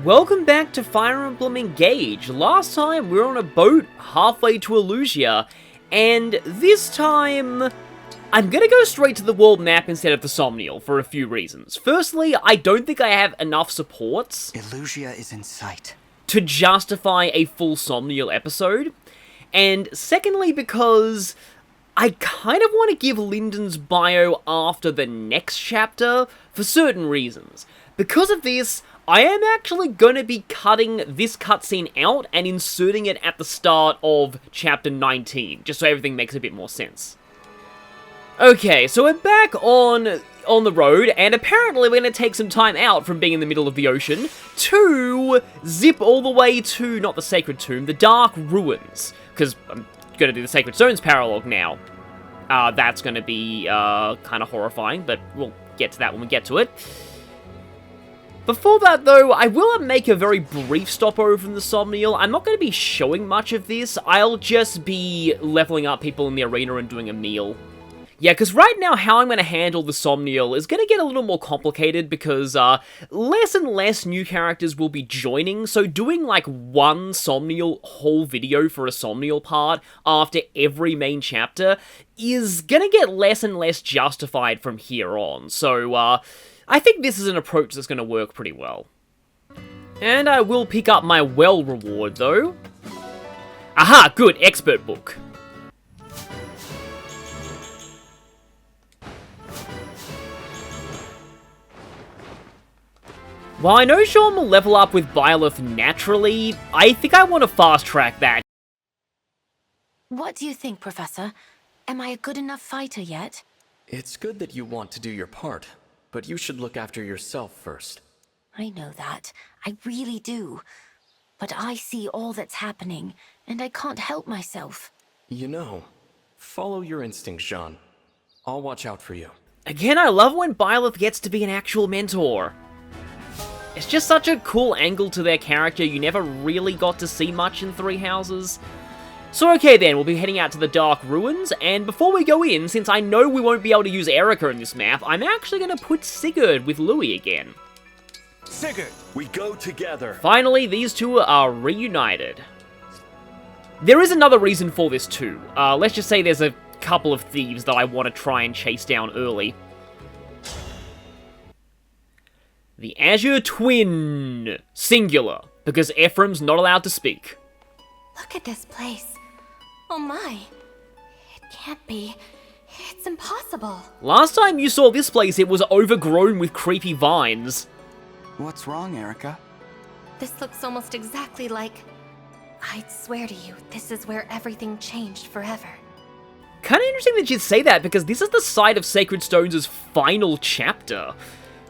Welcome back to Fire Emblem Engage. Last time we were on a boat halfway to Illusia, and this time I'm gonna go straight to the world map instead of the Somnial for a few reasons. Firstly, I don't think I have enough supports Illusia is in sight to justify a full Somnial episode, and secondly because I kind of want to give Linden's bio after the next chapter for certain reasons. Because of this, I am actually going to be cutting this cutscene out and inserting it at the start of Chapter 19, just so everything makes a bit more sense. Okay, so we're back on the road, and apparently we're going to take some time out from being in the middle of the ocean to zip all the way to, not the Sacred Tomb, the Dark Ruins, because I'm going to do the Sacred Stones paralogue now. That's going to be kind of horrifying, but we'll get to that when we get to it. Before that, though, I will make a very brief stopover in the Somnial. I'm not going to be showing much of this. I'll just be leveling up people in the arena and doing a meal. Yeah, because right now, how I'm going to handle the Somnial is going to get a little more complicated because less and less new characters will be joining, so doing like one Somnial whole video for a Somnial part after every main chapter is going to get less and less justified from here on, so I think this is an approach that's going to work pretty well. And I will pick up my well reward, though. Aha, good, expert book. While I know Sean will level up with Byleth naturally, I think I want to fast-track that. What do you think, Professor? Am I a good enough fighter yet? It's good that you want to do your part, but you should look after yourself first. I know that. I really do. But I see all that's happening, and I can't help myself. You know, follow your instincts, Jean. I'll watch out for you. Again, I love when Byleth gets to be an actual mentor. It's just such a cool angle to their character you never really got to see much in Three Houses. So okay then, we'll be heading out to the Dark Ruins, and before we go in, since I know we won't be able to use Erica in this map, I'm actually going to put Sigurd with Louis again. Sigurd, we go together. Finally, these two are reunited. There is another reason for this too. Let's just say there's a couple of thieves that I want to try and chase down early. The Azure Twin, singular, because Ephraim's not allowed to speak. Look at this place. Oh my. It can't be. It's impossible. Last time you saw this place, it was overgrown with creepy vines. What's wrong, Erica? This looks almost exactly like... I'd swear to you, this is where everything changed forever. Kinda interesting that you'd say that, because this is the site of Sacred Stones' final chapter.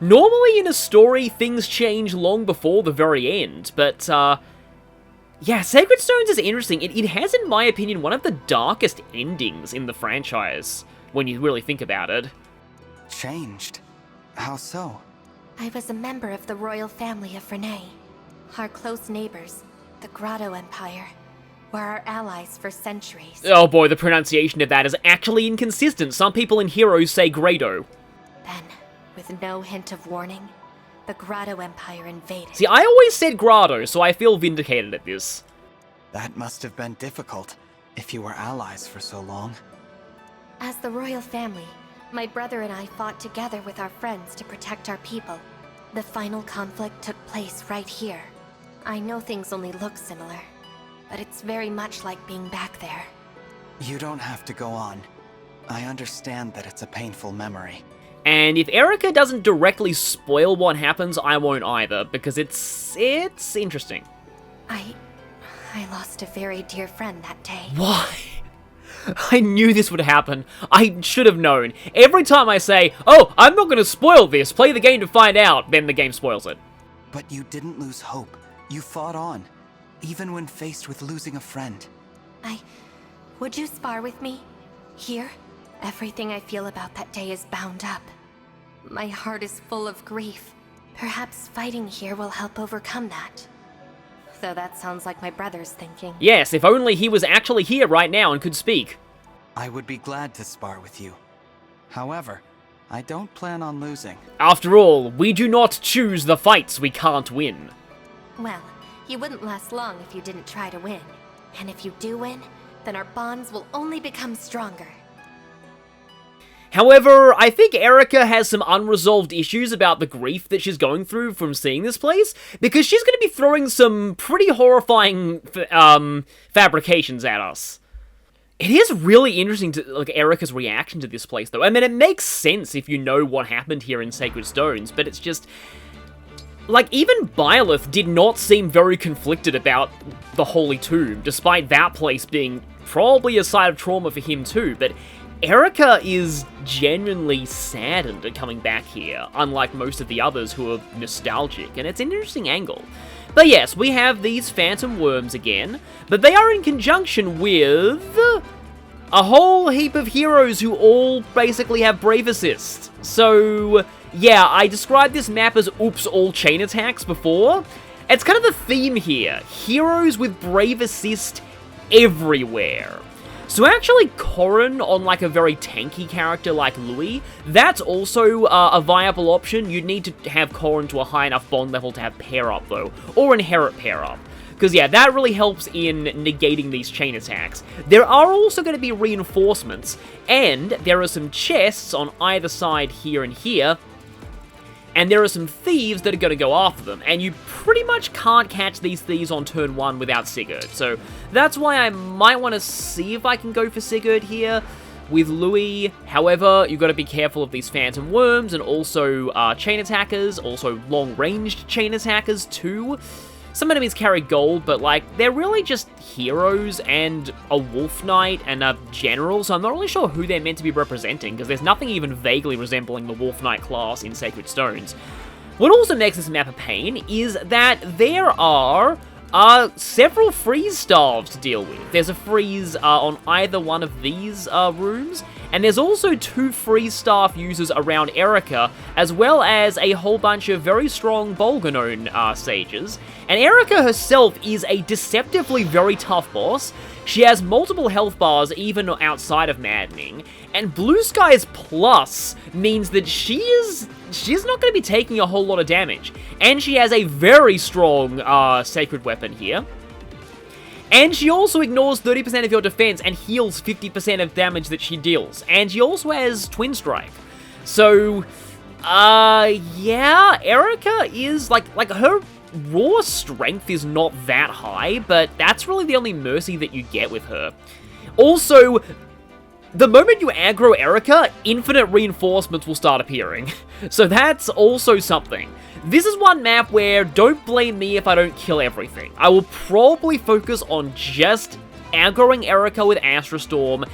Normally in a story, things change long before the very end, but, yeah, Sacred Stones is interesting. It has, in my opinion, one of the darkest endings in the franchise, when you really think about it. Changed? How so? I was a member of the royal family of Renee. Our close neighbors, the Grotto Empire, were our allies for centuries. Oh boy, the pronunciation of that is actually inconsistent. Some people in Heroes say Grado. Then, with no hint of warning, the Grotto Empire invaded. See, I always said Grado, so I feel vindicated at this. That must have been difficult, if you were allies for so long. As the royal family, my brother and I fought together with our friends to protect our people. The final conflict took place right here. I know things only look similar, but it's very much like being back there. You don't have to go on. I understand that it's a painful memory. And if Erica doesn't directly spoil what happens, I won't either, because it's interesting. I lost a very dear friend that day. Why? I knew this would happen. I should have known. Every time I say, oh, I'm not going to spoil this, play the game to find out, then the game spoils it. But you didn't lose hope. You fought on, even when faced with losing a friend. Would you spar with me? Here? Everything I feel about that day is bound up. My heart is full of grief. Perhaps fighting here will help overcome that. Though that sounds like my brother's thinking. Yes, if only he was actually here right now and could speak. I would be glad to spar with you. However, I don't plan on losing. After all, we do not choose the fights we can't win. Well, you wouldn't last long if you didn't try to win. And if you do win, then our bonds will only become stronger. However, I think Erica has some unresolved issues about the grief that she's going through from seeing this place, because she's going to be throwing some pretty horrifying fabrications at us. It is really interesting to like Erica's reaction to this place, though. I mean, it makes sense if you know what happened here in Sacred Stones, but it's just... Like, even Byleth did not seem very conflicted about the Holy Tomb, despite that place being probably a site of trauma for him too, but Erica is genuinely saddened at coming back here, unlike most of the others who are nostalgic, and it's an interesting angle. But yes, we have these phantom worms again, but they are in conjunction with a whole heap of heroes who all basically have Brave Assist. So, yeah, I described this map as oops, all chain attacks before. It's kind of the theme here. Heroes with Brave Assist everywhere. So actually, Corrin on like a very tanky character like Louis, that's also a viable option. You'd need to have Corrin to a high enough bond level to have pair up though, or inherit pair up. Because yeah, that really helps in negating these chain attacks. There are also going to be reinforcements, and there are some chests on either side here and here, and there are some thieves that are going to go after them, and you pretty much can't catch these thieves on turn 1 without Sigurd, so that's why I might want to see if I can go for Sigurd here with Louis. However, you've got to be careful of these phantom worms, and also chain attackers, also long-ranged chain attackers too. Some enemies carry gold, but like, they're really just heroes and a wolf knight and a general, so I'm not really sure who they're meant to be representing, because there's nothing even vaguely resembling the wolf knight class in Sacred Stones. What also makes this map a pain is that there are several freeze staves to deal with. There's a freeze on either one of these rooms, and there's also 2 freeze staff users around Erica, as well as a whole bunch of very strong Bolganone sages. And Erica herself is a deceptively very tough boss. She has multiple health bars even outside of Maddening, and Blue Skies Plus means that she's not going to be taking a whole lot of damage. And she has a very strong sacred weapon here. And she also ignores 30% of your defense and heals 50% of damage that she deals. And she also has Twin Strike. So, yeah, Erica is, like her raw strength is not that high, but that's really the only mercy that you get with her. Also, the moment you aggro Erica, infinite reinforcements will start appearing. So that's also something. This is one map where don't blame me if I don't kill everything. I will probably focus on just aggroing Erica with Astra Storm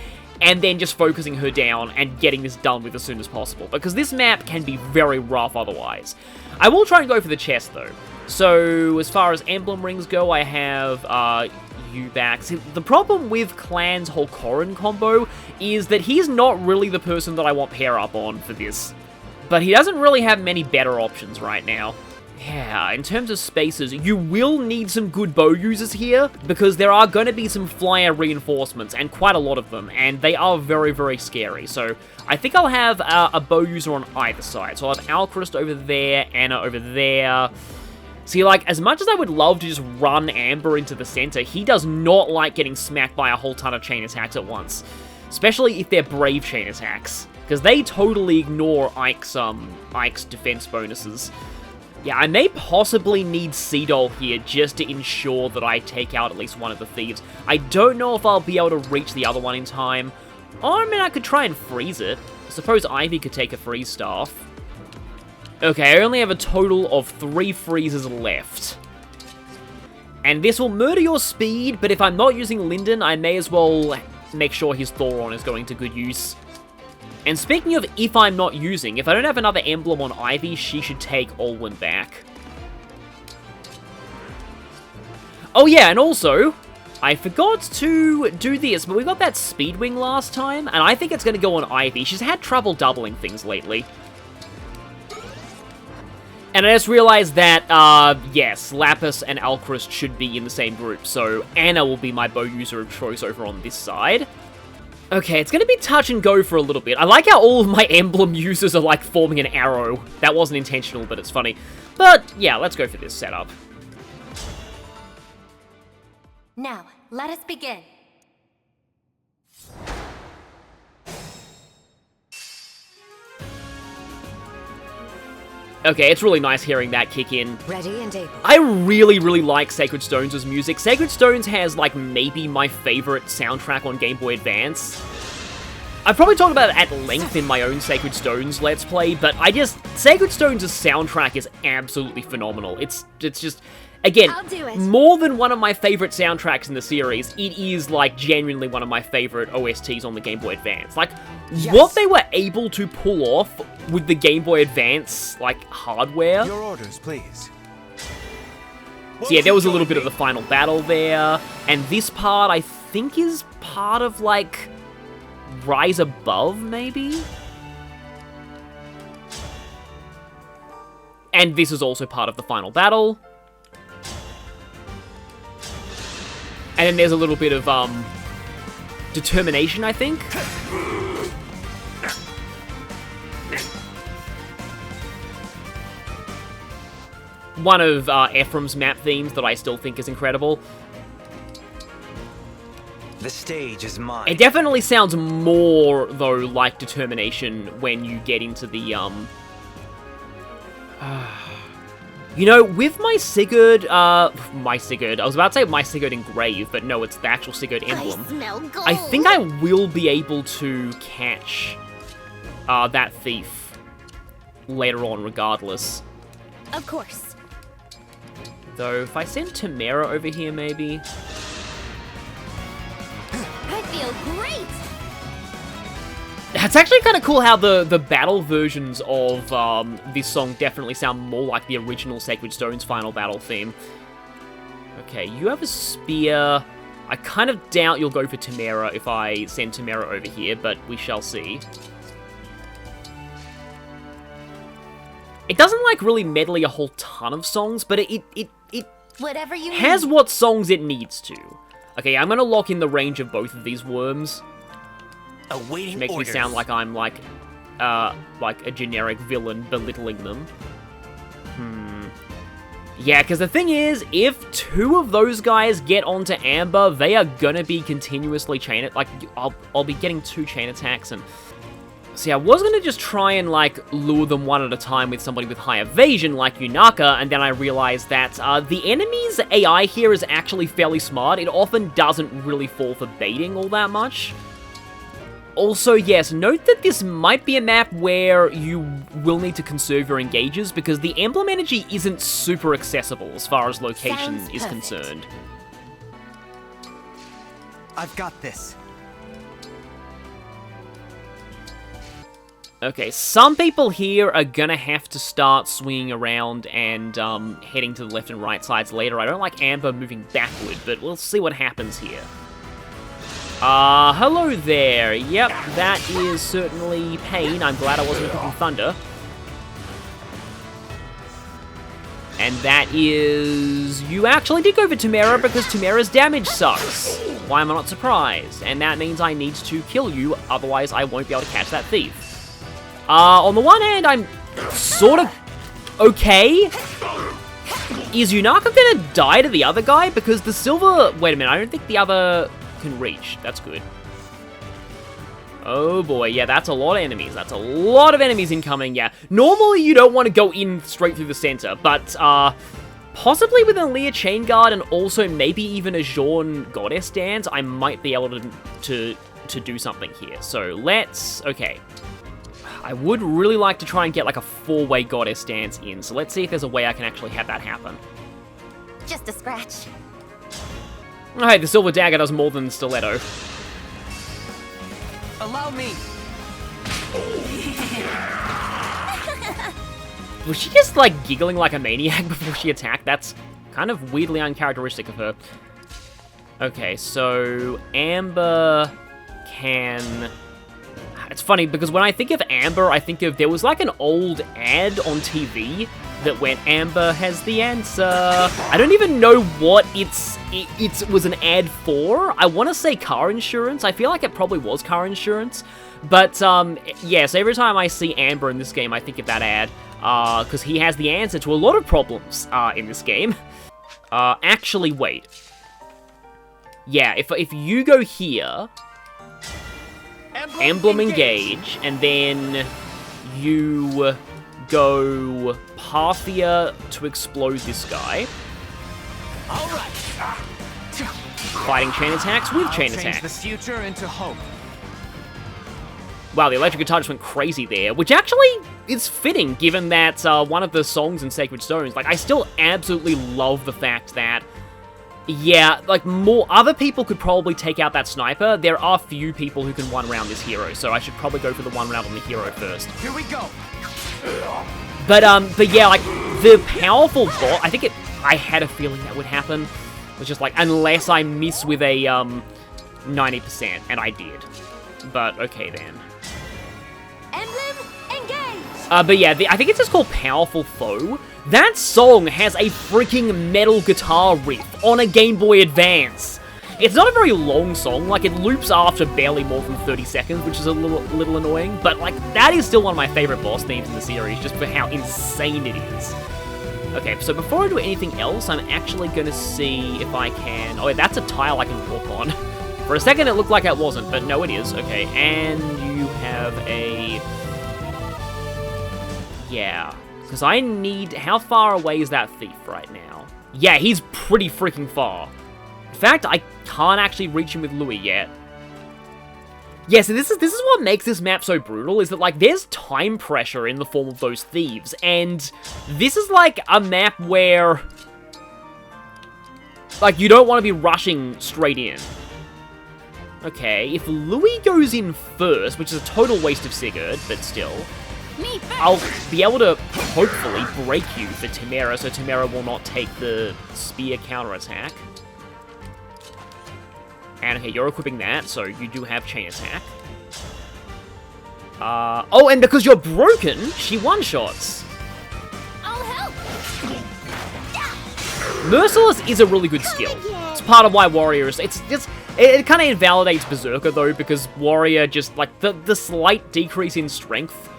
and then just focusing her down and getting this done with as soon as possible, because this map can be very rough otherwise. I will try and go for the chest though. So as far as emblem rings go, I have you back. See, the problem with Clan's whole Corrin combo is that he's not really the person that I want pair up on for this. But he doesn't really have many better options right now. Yeah, in terms of spaces, you will need some good bow users here, because there are going to be some flyer reinforcements, and quite a lot of them, and they are very, very scary. So I think I'll have a bow user on either side. So I'll have Alchrist over there, Anna over there. See, like, as much as I would love to just run Amber into the center, he does not like getting smacked by a whole ton of chain attacks at once. Especially if they're brave chain attacks, because they totally ignore Ike's defense bonuses. Yeah, I may possibly need Seadoll here just to ensure that I take out at least one of the thieves. I don't know if I'll be able to reach the other one in time. Or, I mean, I could try and freeze it. I suppose Ivy could take a freeze staff. Okay, I only have a total of 3 freezes left. And this will murder your speed, but if I'm not using Linden, I may as well make sure his Thoron is going to good use. And speaking of if I'm not using, if I don't have another emblem on Ivy, she should take Olwen back. Oh yeah, and also, I forgot to do this, but we got that Speedwing last time, and I think it's going to go on Ivy. She's had trouble doubling things lately. And I just realized that, yes, Lapis and Alchrist should be in the same group, so Anna will be my bow user of choice over on this side. Okay, it's gonna be touch and go for a little bit. I like how all of my emblem users are, like, forming an arrow. That wasn't intentional, but it's funny. But, yeah, let's go for this setup. Now, let us begin. Okay, it's really nice hearing that kick in. Ready and able. I really, really like Sacred Stones' music. Sacred Stones has, like, maybe my favorite soundtrack on Game Boy Advance. I've probably talked about it at length in my own Sacred Stones Let's Play, but Sacred Stones' soundtrack is absolutely phenomenal. It's just, again, I'll do it. more than one of my favorite soundtracks in the series, it is, like, genuinely one of my favorite OSTs on the Game Boy Advance. Like, what they were able to pull off with the Game Boy Advance, like, hardware. Your orders, please. So yeah, there was a little bit of the final battle there, and this part, I think, is part of, like, Rise Above, maybe? And this is also part of the final battle. And then there's a little bit of, determination, I think. One of Ephraim's map themes that I still think is incredible. The stage is mine. It definitely sounds more, though, like determination when you get into the, You know, with my Sigurd, I was about to say my Sigurd Engrave, but no, it's the actual Sigurd Emblem. I smell gold. I think I will be able to catch, that thief later on, regardless. Of course. Though, if I send Tamara over here, maybe... I feel great. It's actually kind of cool how the battle versions of this song definitely sound more like the original Sacred Stones final battle theme. Okay, you have a spear. I kind of doubt you'll go for Tamara if I send Tamara over here, but we shall see. It doesn't, like, really medley a whole ton of songs, but it Whatever you has need. what songs it needs to. Okay, I'm gonna lock in the range of both of these worms. Awaiting Makes orders. me sound like I'm like a generic villain belittling them. Yeah, because the thing is, if two of those guys get onto Amber, they are gonna be continuously I'll be getting 2 chain attacks, and see, I was gonna just try and, like, lure them one at a time with somebody with high evasion, like Yunaka, and then I realized that, the enemy's AI here is actually fairly smart. It often doesn't really fall for baiting all that much. Also, yes, note that this might be a map where you will need to conserve your engages, because the Emblem energy isn't super accessible as far as location Sounds is perfect. concerned. I've got this. Okay, some people here are gonna have to start swinging around and heading to the left and right sides later. I don't like Amber moving backward, but we'll see what happens here. Hello there. Yep, that is certainly pain. I'm glad I wasn't cooking thunder. And that is... You actually did go for Tamara because Tamara's damage sucks. Why am I not surprised? And that means I need to kill you, otherwise I won't be able to catch that thief. On the one hand, I'm sort of okay. Is Yunaka gonna die to the other guy? Because the silver... Wait a minute, I don't think the other can reach. That's good. Oh boy, yeah, that's a lot of enemies. That's a lot of enemies incoming, yeah. Normally, you don't want to go in straight through the center, but, possibly with an Leah Chain Guard and also maybe even a Jean Goddess Dance, I might be able to do something here. So let's... Okay. I would really like to try and get like a 4-way Goddess Dance in, so let's see if there's a way I can actually have that happen. Just a scratch. Alright, the Silver Dagger does more than Stiletto. Allow me. Was she just like giggling like a maniac before she attacked? That's kind of weirdly uncharacteristic of her. Okay, so Amber can... It's funny, because when I think of Amber, I think of... There was like an old ad on TV that went, Amber has the answer. I don't even know what it was an ad for. I want to say car insurance. I feel like it probably was car insurance. But, yeah, so every time I see Amber in this game, I think of that ad. Because he has the answer to a lot of problems in this game. Actually, wait. Yeah, if you go here, Emblem engage, and then you go Pathia to explode this guy. Alright. Fighting chain attacks with chain Change attacks. the future into hope. Wow, the electric guitar just went crazy there, which actually is fitting, given that one of the songs in Sacred Stones, like, I still absolutely love the fact that, yeah, like, more other people could probably take out that sniper. There are few people who can one-round this hero, so I should probably go for the one-round on the hero first. Here we go. But yeah, like, the powerful bot, I had a feeling that would happen. It was just like, unless I miss with a, 90%, and I did. But, okay then. Emblem, engage! But yeah, I think it's just called Powerful Foe. That song has a freaking metal guitar riff on a Game Boy Advance. It's not a very long song, like, it loops after barely more than 30 seconds, which is a little annoying, but, like, that is still one of my favorite boss themes in the series, just for how insane it is. Okay, so before I do anything else, I'm actually gonna see if I can... Oh, that's a tile I can walk on. For a second, it looked like it wasn't, but no, it is. Okay, and you have a... Yeah, because I need... How far away is that thief right now? Yeah, he's pretty freaking far. In fact, I can't actually reach him with Louis yet. Yeah, so this is what makes this map so brutal, is that, like, there's time pressure in the form of those thieves, and this is, like, a map where, like, you don't want to be rushing straight in. Okay, if Louis goes in first, which is a total waste of Sigurd, but still, Me first. I'll be able to, hopefully, break you for Timera, so Timera will not take the spear counterattack. And okay, you're equipping that, so you do have chain attack. Oh, and because you're broken, she one-shots. I'll help. Merciless is a really good skill. It's part of why Warriors... It kind of invalidates Berserker, though, because Warrior just, like, the slight decrease in strength,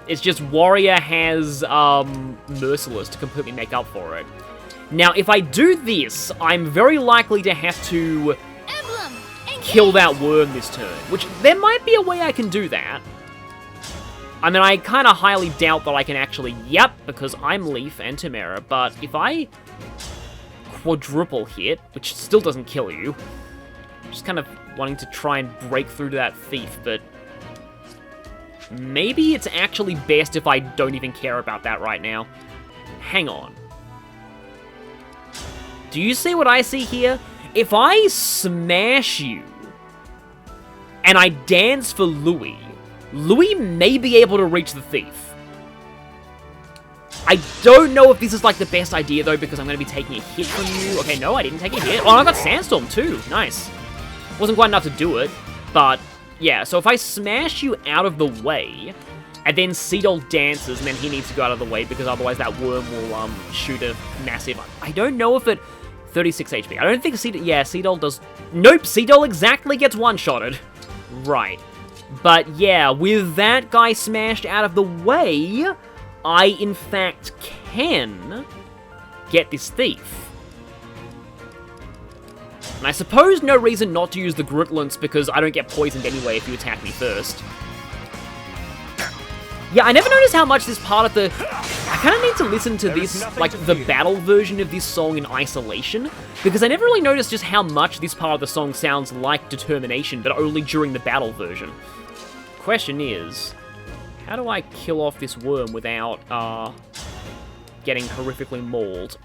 it's just Warrior has, Merciless to completely make up for it. Now, if I do this, I'm very likely to have to Emblem, engage. kill that worm this turn, which there might be a way I can do that. I mean, I kind of highly doubt that I can actually, yep, because I'm Leaf and Timera, but if I quadruple hit, which still doesn't kill you, just kind of wanting to try and break through to that thief, but maybe it's actually best if I don't even care about that right now. Hang on. Do you see what I see here? If I smash you, and I dance for Louis, Louis may be able to reach the thief. I don't know if this is, like, the best idea, though, because I'm going to be taking a hit from you. Okay, no, I didn't take a hit. Oh, I got Sandstorm, too. Nice. Wasn't quite enough to do it, but, yeah. So if I smash you out of the way, and then Seedol dances, and then he needs to go out of the way, because otherwise that worm will, shoot a massive... I don't know if it... 36 HP. I don't think Seedol... Yeah, Seedol does... Nope, Seedol exactly gets one-shotted. Right. But yeah, with that guy smashed out of the way, I, in fact, can get this thief. And I suppose no reason not to use the Grutlance, because I don't get poisoned anyway if you attack me first. Yeah, I never noticed how much this part of the... I kind of need to listen to this, like, the battle version of this song in isolation, because I never really noticed just how much this part of the song sounds like Determination, but only during the battle version. Question is, how do I kill off this worm without, getting horrifically mauled?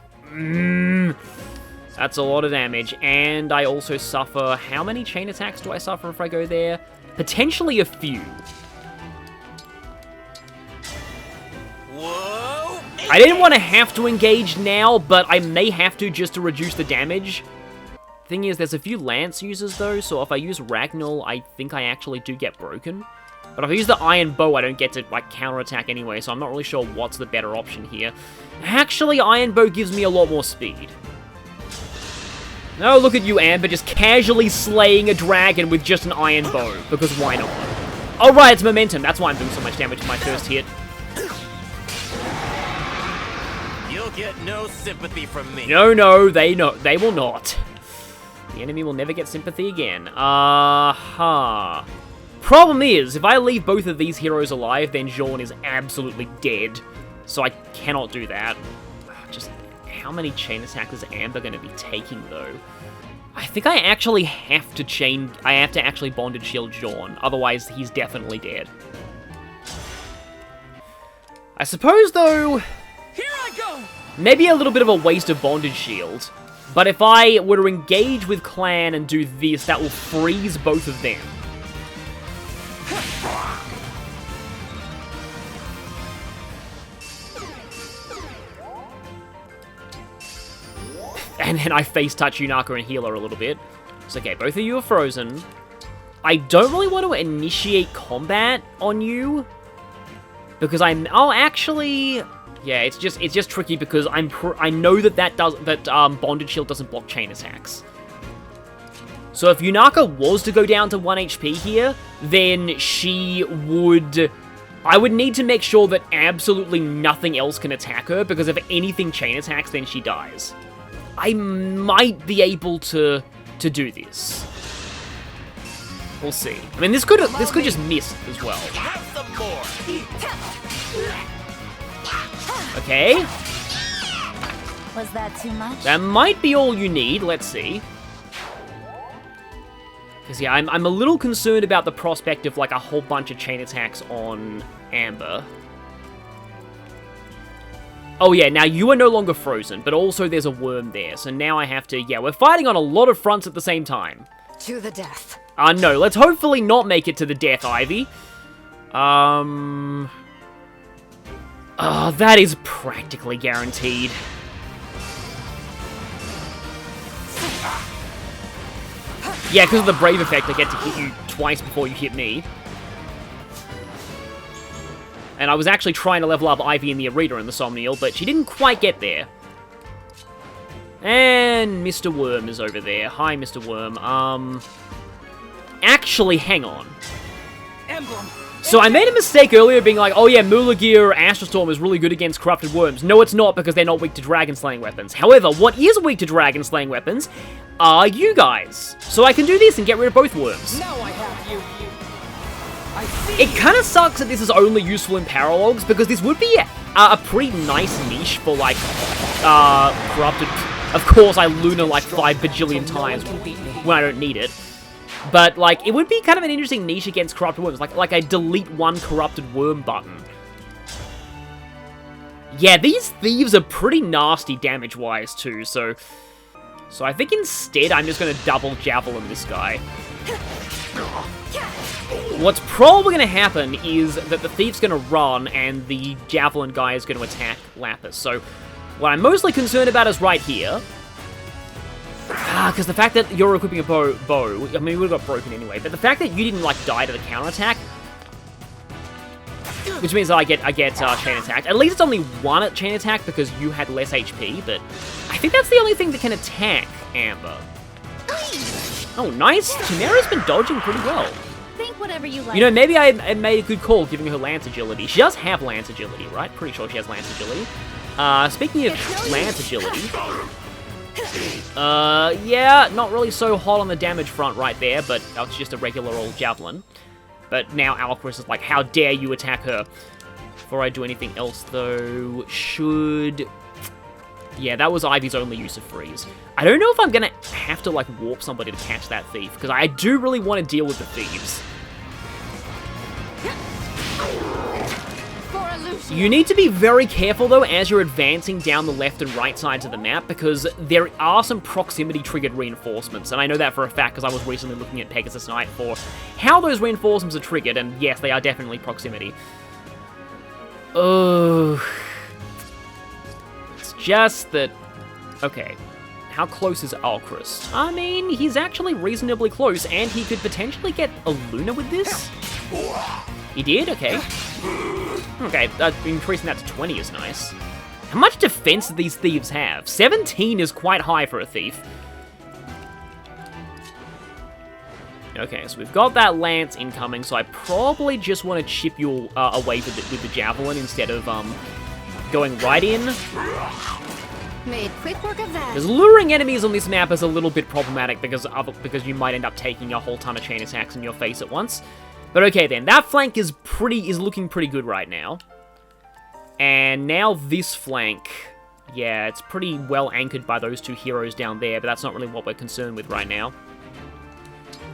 That's a lot of damage, and I also suffer... How many chain attacks do I suffer if I go there? Potentially a few. Whoa! I didn't want to have to engage now, but I may have to just to reduce the damage. Thing is, there's a few Lance users, though, so if I use Ragnall, I think I actually do get broken. But if I use the Iron Bow, I don't get to, like, counterattack anyway, so I'm not really sure what's the better option here. Actually, Iron Bow gives me a lot more speed. Oh, look at you, Amber, just casually slaying a dragon with just an Iron Bow, because why not? Oh, right, it's momentum. That's why I'm doing so much damage to my first hit. You'll get no sympathy from me. No, they will not. The enemy will never get sympathy again. Problem is, if I leave both of these heroes alive, then Jean is absolutely dead. So I cannot do that. Just how many chain attacks is Amber going to be taking, though? I think I actually have to actually bondage shield Jean. Otherwise, he's definitely dead. I suppose, though... Here I go! Maybe a little bit of a waste of bondage shield. But if I were to engage with Clan and do this, that will freeze both of them. And then I face touch Yunaka and heal her a little bit. It's okay, both of you are frozen. I don't really want to initiate combat on you. Because oh, actually... Yeah, it's just tricky because I know that bondage shield doesn't block chain attacks. So if Yunaka was to go down to 1 HP here, then she would... I would need to make sure that absolutely nothing else can attack her, because if anything chain attacks, then she dies. I might be able to do this. We'll see. I mean, this could just miss as well. Okay. Was that too much? That might be all you need. Let's see. Because, yeah, I'm a little concerned about the prospect of, like, a whole bunch of chain attacks on Amber. Oh, yeah, now you are no longer frozen, but also there's a worm there. So now I have to... Yeah, we're fighting on a lot of fronts at the same time. To the death. No, let's hopefully not make it to the death, Ivy. That is practically guaranteed. Yeah, because of the Brave effect, I get to hit you twice before you hit me. And I was actually trying to level up Ivy in the arena in the Somnial, but she didn't quite get there. And Mr. Worm is over there. Hi, Mr. Worm. Actually, hang on. Emblem. So I made a mistake earlier being like, oh yeah, Mulagir Astrostorm is really good against corrupted worms. No, it's not, because they're not weak to dragon slaying weapons. However, what is weak to dragon slaying weapons are you guys. So I can do this and get rid of both worms. Now I have you. I see. It kind of sucks that this is only useful in Paralogues, because this would be a pretty nice niche for, like, corrupted... Of course, I Luna like 5 bajillion times when I don't need it. But, like, it would be kind of an interesting niche against corrupted worms, like a delete one corrupted worm button. Yeah, these thieves are pretty nasty damage-wise, too, so I think instead I'm just going to double javelin this guy. What's probably going to happen is that the thief's going to run and the javelin guy is going to attack Lapis. So what I'm mostly concerned about is right here. Because the fact that you're equipping a bow, I mean, we would have got broken anyway, but the fact that you didn't, like, die to the counterattack, which means that I get chain attacked. At least it's only one at chain attack because you had less HP, but I think that's the only thing that can attack Amber. Oh, nice! Chimera's been dodging pretty well. Think whatever you like. You know, maybe I made a good call giving her Lance Agility. She does have Lance Agility, right? Pretty sure she has Lance Agility. Speaking of Lance Agility... yeah, not really so hot on the damage front right there, but it's just a regular old javelin. But now Alquist is like, how dare you attack her? Before I do anything else, though, should... Yeah, that was Ivy's only use of freeze. I don't know if I'm gonna have to, like, warp somebody to catch that thief, because I do really want to deal with the thieves. You need to be very careful, though, as you're advancing down the left and right sides of the map, because there are some proximity-triggered reinforcements, and I know that for a fact because I was recently looking at Pegasus Knight for how those reinforcements are triggered, and yes, they are definitely proximity. Oh... It's just that... Okay, how close is Alchrist? I mean, he's actually reasonably close, and he could potentially get a Luna with this? He did? Okay. Okay, increasing that to 20 is nice. How much defense do these thieves have? 17 is quite high for a thief. Okay, so we've got that lance incoming, so I probably just want to chip you away with the javelin instead of going right in. Made quick work of that. Because luring enemies on this map is a little bit problematic because you might end up taking a whole ton of chain attacks in your face at once. But okay then, that flank is looking pretty good right now. And now this flank, yeah, it's pretty well anchored by those two heroes down there, but that's not really what we're concerned with right now.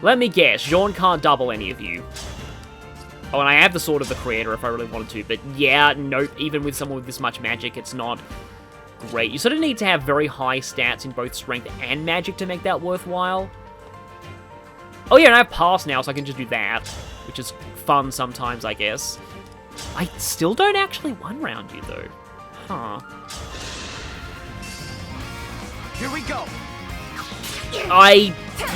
Let me guess, Jean can't double any of you. Oh, and I have the Sword of the Creator if I really wanted to, but yeah, nope, even with someone with this much magic, it's not great. You sort of need to have very high stats in both strength and magic to make that worthwhile. Oh yeah, and I have pass now, so I can just do that, which is fun sometimes, I guess. I still don't actually one-round you, though. Huh. Here we go.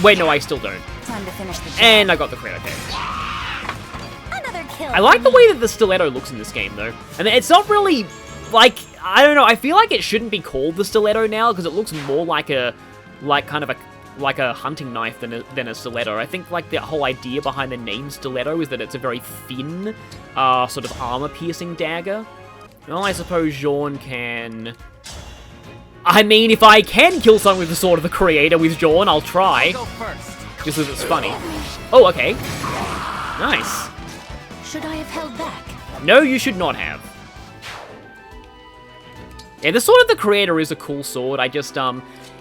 Wait, no, I still don't. Time to finish the job. And I got the crit, okay. Another kill. I like the way that the stiletto looks in this game, though. And it's not really, like, I don't know, I feel like it shouldn't be called the stiletto now, because it looks more like a hunting knife than a stiletto. I think, like, the whole idea behind the name stiletto is that it's a very thin, sort of armor-piercing dagger. Well, I suppose Jean can... I mean, if I can kill someone with the Sword of the Creator with Jean, I'll try. Go first. Just because it's funny. Oh, okay. Nice. Should I have held back? No, you should not have. Yeah, the Sword of the Creator is a cool sword. I just,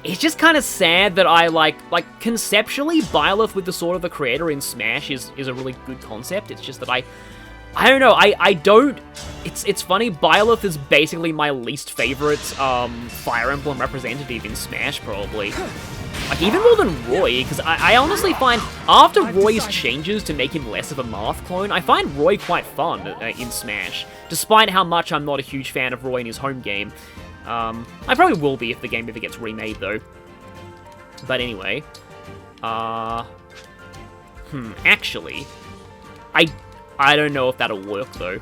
it's just kind of sad that I, like, conceptually, Byleth with the Sword of the Creator in Smash is a really good concept. It's just that I don't know, I don't... It's funny, Byleth is basically my least favorite, Fire Emblem representative in Smash, probably. Like, even more than Roy, because I honestly find, after Roy's changes to make him less of a Marth clone, I find Roy quite fun in Smash, despite how much I'm not a huge fan of Roy in his home game. I probably will be if the game ever gets remade, though. But anyway, actually, I don't know if that'll work, though.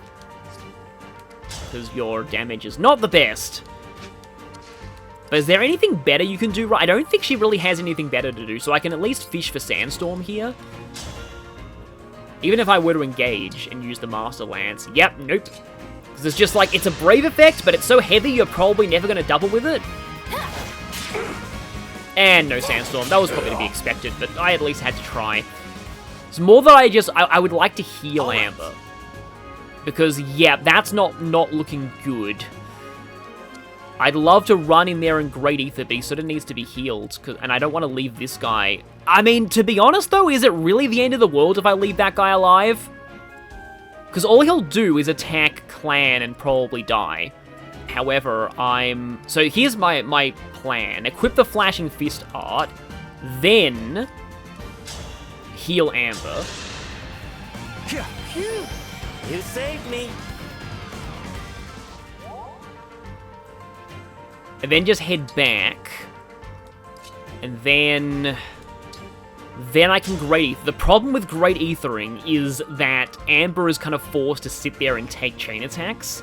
Because your damage is not the best. But is there anything better you can do? Right, I don't think she really has anything better to do, so I can at least fish for Sandstorm here. Even if I were to engage and use the Master Lance. Yep, nope. Because it's just like, it's a brave effect, but it's so heavy you're probably never going to double with it. And no Sandstorm. That was probably to be expected, but I at least had to try. It's more that I would like to heal Amber. Because, yeah, that's not looking good. I'd love to run in there and Great Ether, but he sort of needs to be healed, and I don't want to leave this guy. I mean, to be honest, though, is it really the end of the world if I leave that guy alive? Because all he'll do is attack Clan and probably die. However, so here's my plan. Equip the Flashing Fist art, then heal Amber. You saved me. And then just head back. And then I can Great Ether. The problem with Great Ethering is that Amber is kind of forced to sit there and take chain attacks.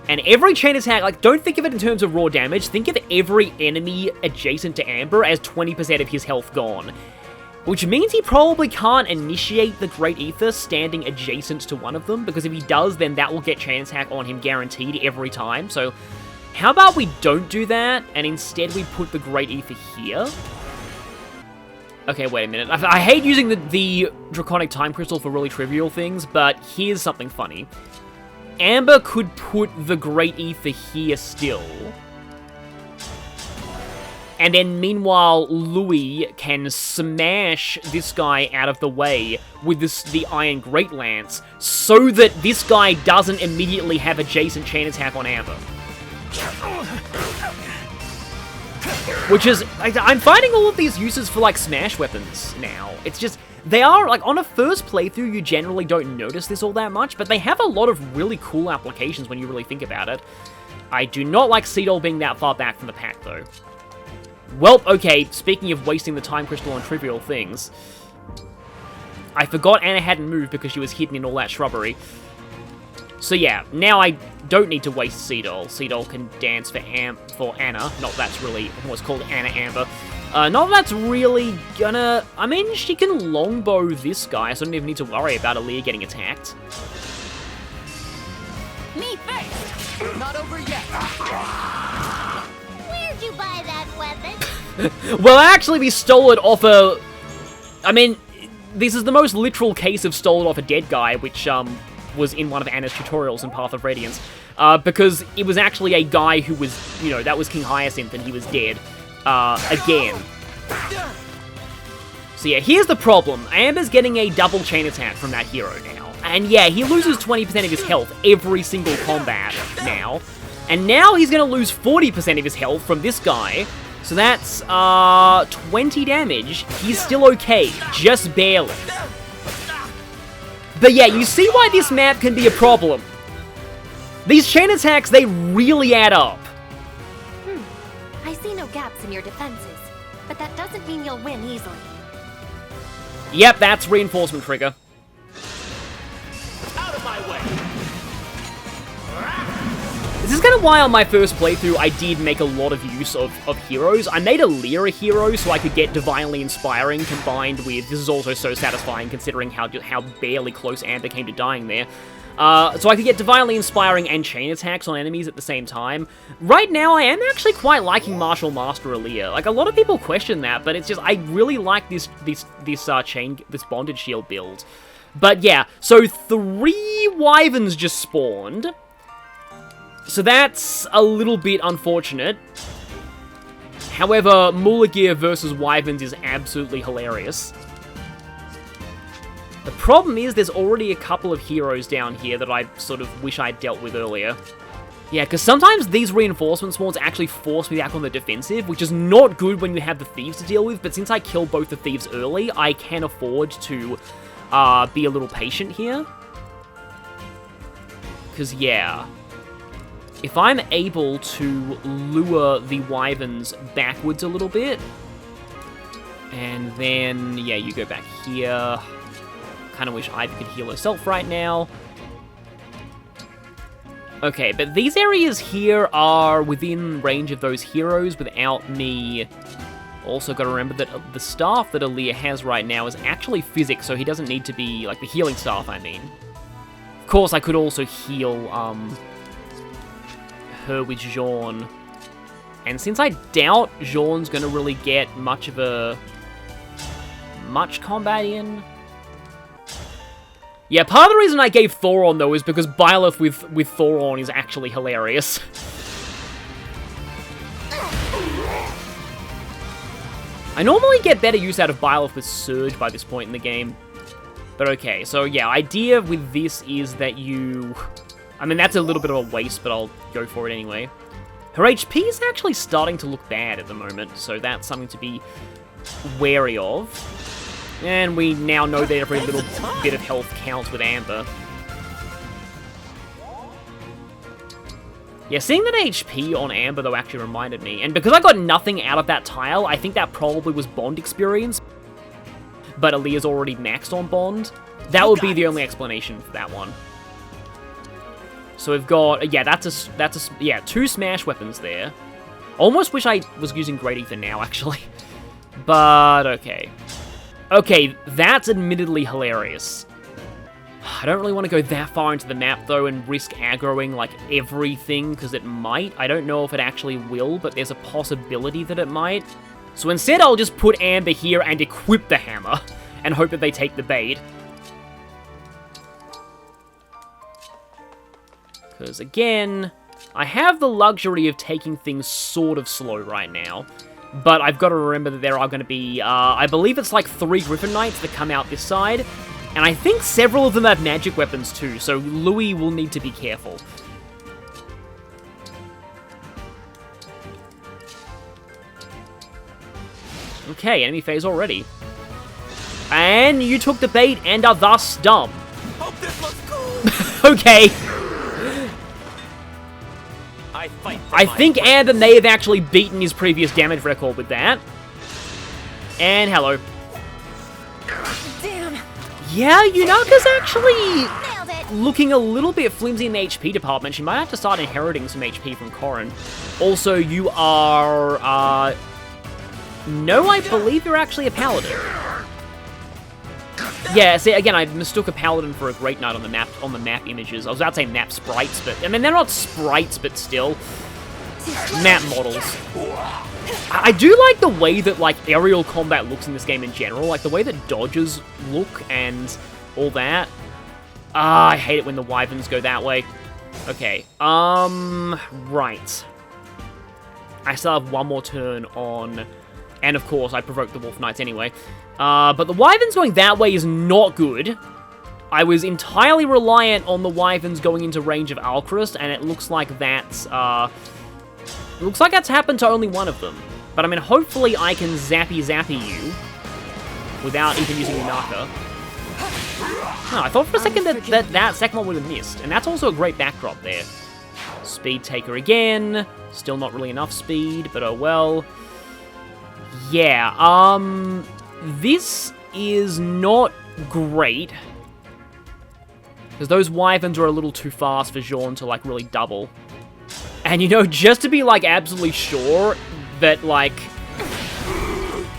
And every chain attack, like, don't think of it in terms of raw damage. Think of every enemy adjacent to Amber as 20% of his health gone. Which means he probably can't initiate the Great Ether standing adjacent to one of them, because if he does, then that will get chain attack on him guaranteed every time. So, how about we don't do that, and instead we put the Great Ether here? Okay, wait a minute. I hate using the Draconic Time Crystal for really trivial things, but here's something funny. Amber could put the Great Ether here still. And then, meanwhile, Louis can smash this guy out of the way with the Iron Great Lance, so that this guy doesn't immediately have adjacent chain attack on Amber. Which is, I'm finding all of these uses for, like, Smash weapons now. It's just, they are, like, on a first playthrough, you generally don't notice this all that much, but they have a lot of really cool applications when you really think about it. I do not like Seedol being that far back from the pack, though. Well, okay, speaking of wasting the Time Crystal on trivial things, I forgot Anna hadn't moved because she was hidden in all that shrubbery. So yeah, now I don't need to waste Seedol. Seedol can dance for Anna. Not that's really what's called Anna Amber. Not that's really gonna... I mean, she can longbow this guy, so I don't even need to worry about Aaliyah getting attacked. Me first. Not over yet. Where'd you buy that weapon? Well, actually, we stole it off a... I mean, this is the most literal case of stole it off a dead guy, which was in one of Anna's tutorials in Path of Radiance. Because it was actually a guy who was, you know, that was King Hyacinth, and he was dead. Again. So yeah, here's the problem. Amber's getting a double chain attack from that hero now. And yeah, he loses 20% of his health every single combat now. And now he's going to lose 40% of his health from this guy. So that's 20 damage. He's still okay, just barely. But yeah, you see why this map can be a problem. These chain attacks, they really add up. I see no gaps in your defenses, but that doesn't mean you'll win easily. Yep, that's reinforcement trigger. Out of my way! This is kind of why on my first playthrough I did make a lot of use of heroes. I made Aaliyah a hero so I could get Divinely Inspiring combined with... This is also so satisfying considering how barely close Amber came to dying there. So I could get Divinely Inspiring and chain attacks on enemies at the same time. Right now, I am actually quite liking Martial Master Aaliyah. Like, a lot of people question that, but it's just, I really like this Bondage Shield build. But yeah, so 3 Wyverns just spawned. So that's a little bit unfortunate. However, Mulagir versus Wyverns is absolutely hilarious. The problem is there's already a couple of heroes down here that I sort of wish I'd dealt with earlier. Yeah, because sometimes these reinforcement spawns actually force me back on the defensive, which is not good when you have the thieves to deal with, but since I killed both the thieves early, I can afford to be a little patient here. Because, yeah, if I'm able to lure the Wyverns backwards a little bit, and then, yeah, you go back here... Kind of wish Ivy could heal herself right now. Okay, but these areas here are within range of those heroes without me. Also got to remember that the staff that Aaliyah has right now is actually physics, so he doesn't need to be, like, the healing staff, I mean. Of course, I could also heal, her with Jean. And since I doubt Jean's gonna really get much combat in... Yeah, part of the reason I gave Thoron, though, is because Byleth with Thoron is actually hilarious. I normally get better use out of Byleth with Surge by this point in the game. But okay, so yeah, idea with this is that you... I mean, that's a little bit of a waste, but I'll go for it anyway. Her HP is actually starting to look bad at the moment, so that's something to be wary of. And we now know that every little bit of health counts with Amber. Yeah, seeing that HP on Amber, though, actually reminded me. And because I got nothing out of that tile, I think that probably was Bond experience. But Aaliyah's already maxed on Bond. That would be the only explanation for that one. So we've got... Yeah, yeah, 2 smash weapons there. Almost wish I was using Great Ether now, actually. But, okay. Okay, that's admittedly hilarious. I don't really want to go that far into the map, though, and risk aggroing, like, everything, because it might. I don't know if it actually will, but there's a possibility that it might. So instead, I'll just put Amber here and equip the hammer, and hope that they take the bait. Because, again, I have the luxury of taking things sort of slow right now. But I've got to remember that there are going to be, I believe it's like 3 Griffin Knights that come out this side. And I think several of them have magic weapons too, so Louis will need to be careful. Okay, enemy phase already. And you took the bait and are thus dumb. Hope this looks cool. Okay. I think Amber may have actually beaten his previous damage record with that. And hello. Damn. Yeah, Yunaka's actually Nailed it. looking a little bit flimsy in the HP department. She might have to start inheriting some HP from Corrin. Also, you are, no, I believe you're actually a paladin. Yeah, see, again, I mistook a paladin for a Great Knight on the map images. I was about to say map sprites, but I mean they're not sprites, but still map models. I do like the way that like aerial combat looks in this game in general, like the way that dodges look and all that. Ah, I hate it when the wyverns go that way. Okay, right. I still have one more turn on, and of course I provoked the Wolf Knights anyway. But the wyverns going that way is not good. I was entirely reliant on the wyverns going into range of Alchrist, and it looks like that's, happened to only one of them. But I mean, hopefully I can zappy you without even using Yunaka. No, I thought for a second that second one would have missed, and that's also a great backdrop there. Speed taker again. Still not really enough speed, but oh well. Yeah, this is not great. Because those wyverns are a little too fast for Jean to, like, really double. And, you know, just to be, like, absolutely sure that, like...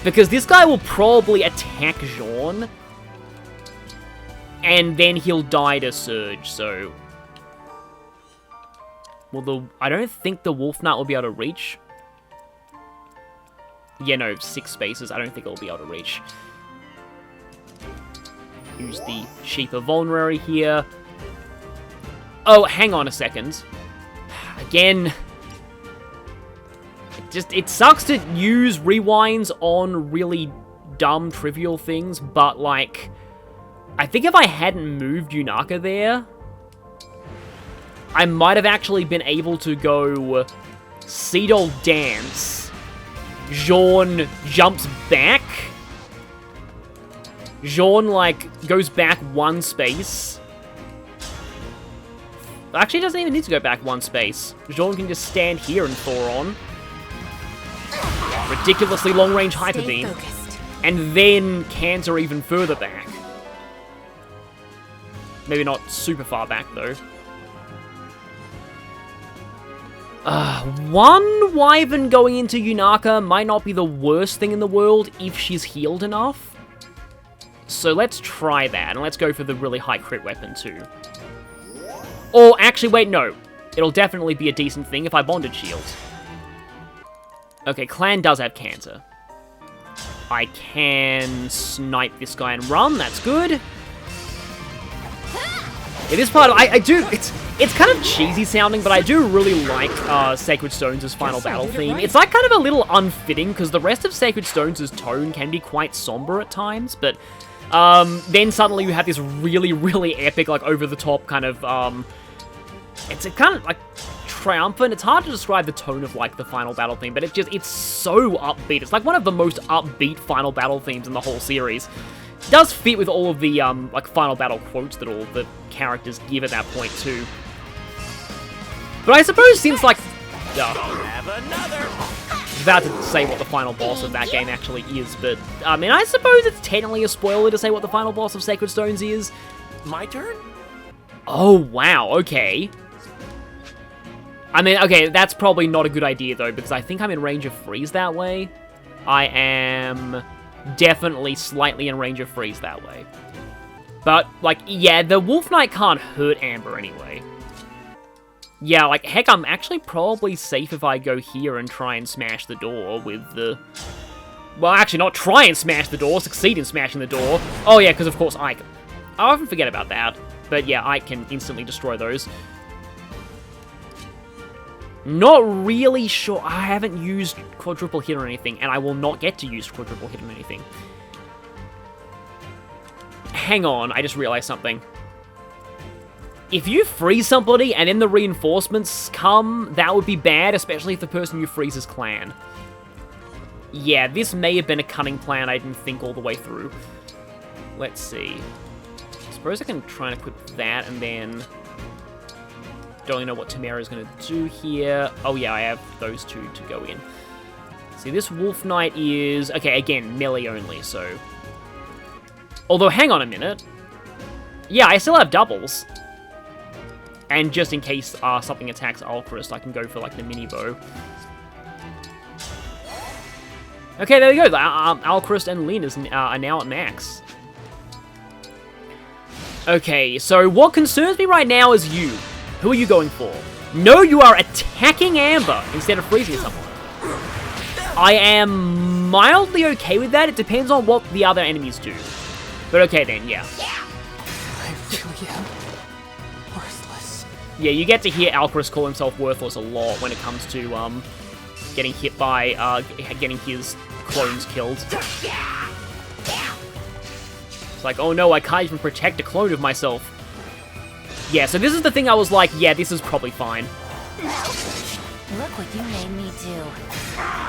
Because this guy will probably attack Jean. And then he'll die to Surge, so... Well, I don't think the Wolf Knight will be able to reach. Yeah, no, 6 spaces. I don't think it'll be able to reach. Use the cheaper vulnerary here. Oh, hang on a second. Again. It sucks to use rewinds on really dumb, trivial things, but, like... I think if I hadn't moved Yunaka there... I might have actually been able to go Seedol Dance. Jean jumps back. Jean, like, goes back 1 space. Actually, doesn't even need to go back 1 space. Jean can just stand here and Thoron. Ridiculously long-range Hyper Beam. And then canter even further back. Maybe not super far back, though. One wyvern going into Yunaka might not be the worst thing in the world if she's healed enough. So let's try that, and let's go for the really high crit weapon too. Or, actually, wait, no. It'll definitely be a decent thing if I bonded shield. Okay, Clan does have cancer. I can snipe this guy and run, that's good. It is part of... I do... It's kind of cheesy sounding, but I do really like Sacred Stones' final battle theme. It's like kind of a little unfitting, because the rest of Sacred Stones' tone can be quite somber at times, but then suddenly you have this really, really epic, like, over-the-top kind of, it's a kind of, like, triumphant. It's hard to describe the tone of, like, the final battle theme, but it's so upbeat. It's like one of the most upbeat final battle themes in the whole series. It does fit with all of the, like, final battle quotes that all the characters give at that point, too. But I suppose since, like... I was about to say what the final boss of that game actually is, but, I mean, I suppose it's technically a spoiler to say what the final boss of Sacred Stones is. My turn? Oh, wow, okay. I mean, okay, that's probably not a good idea, though, because I think I'm in range of freeze that way. I am definitely slightly in range of freeze that way. But, like, yeah, the Wolf Knight can't hurt Amber anyway. Yeah, like, heck, I'm actually probably safe if I go here and try and smash the door with the... Well, actually, not try and smash the door, succeed in smashing the door. Oh, yeah, because, of course, Ike. I often forget about that. But, yeah, Ike can instantly destroy those. Not really sure. I haven't used quadruple hit or anything, and I will not get to use quadruple hit on anything. Hang on, I just realized something. If you freeze somebody and then the reinforcements come, that would be bad, especially if the person you freeze is Clan. Yeah, this may have been a cunning plan I didn't think all the way through. Let's see. I suppose I can try and equip that, and then... Don't really know what Tamara's going to do here. Oh yeah, I have those two to go in. See, this Wolf Knight is... Okay, again, melee only, so... Although, hang on a minute. Yeah, I still have doubles. And just in case something attacks Alchrist, I can go for, like, the mini bow. Okay, there we go. Alchrist and Lyn are now at max. Okay, so what concerns me right now is you. Who are you going for? No, you are attacking Amber instead of freezing someone. I am mildly okay with that. It depends on what the other enemies do. But okay then, yeah. I really am worthless. Yeah, you get to hear Alcaris call himself worthless a lot when it comes to getting hit by, getting his clones killed. It's like, oh no, I can't even protect a clone of myself. Yeah, so this is the thing I was like, yeah, this is probably fine. Look what you made me do.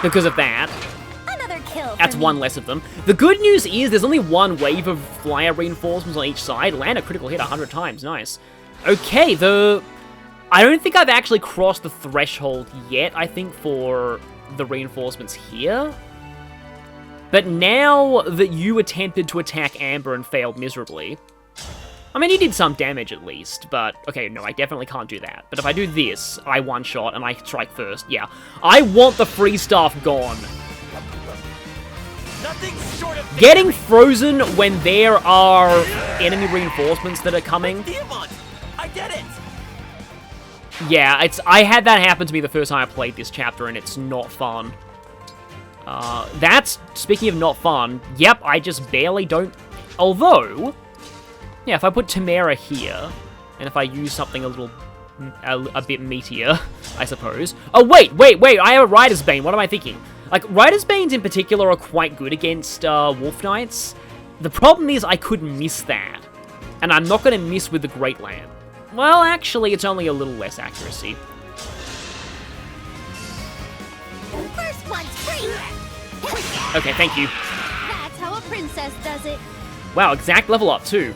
Because of that. Another kill. That's one less of them. The good news is there's only one wave of flyer reinforcements on each side. Land a critical hit 100 times. Nice. Okay, I don't think I've actually crossed the threshold yet, I think, for the reinforcements here. But now that you attempted to attack Amber and failed miserably... I mean, you did some damage at least, but... Okay, no, I definitely can't do that. But if I do this, I one-shot and I strike first. Yeah. I want the free staff gone. Nothing short of Getting frozen when there are enemy reinforcements that are coming. Diamond! I did it! Yeah, I had that happen to me the first time I played this chapter, and it's not fun. Speaking of not fun, yep, I just barely don't... Although, yeah, if I put Tamara here, and if I use something a bit meatier, I suppose... Oh, wait, I have a Rider's Bane, what am I thinking? Like, Rider's Banes in particular are quite good against Wolf Knights. The problem is I could miss that, and I'm not going to miss with the Great Lamp. Well, actually, it's only a little less accuracy. First one's free. Okay, thank you. That's how a princess does it. Wow, exact level up, too.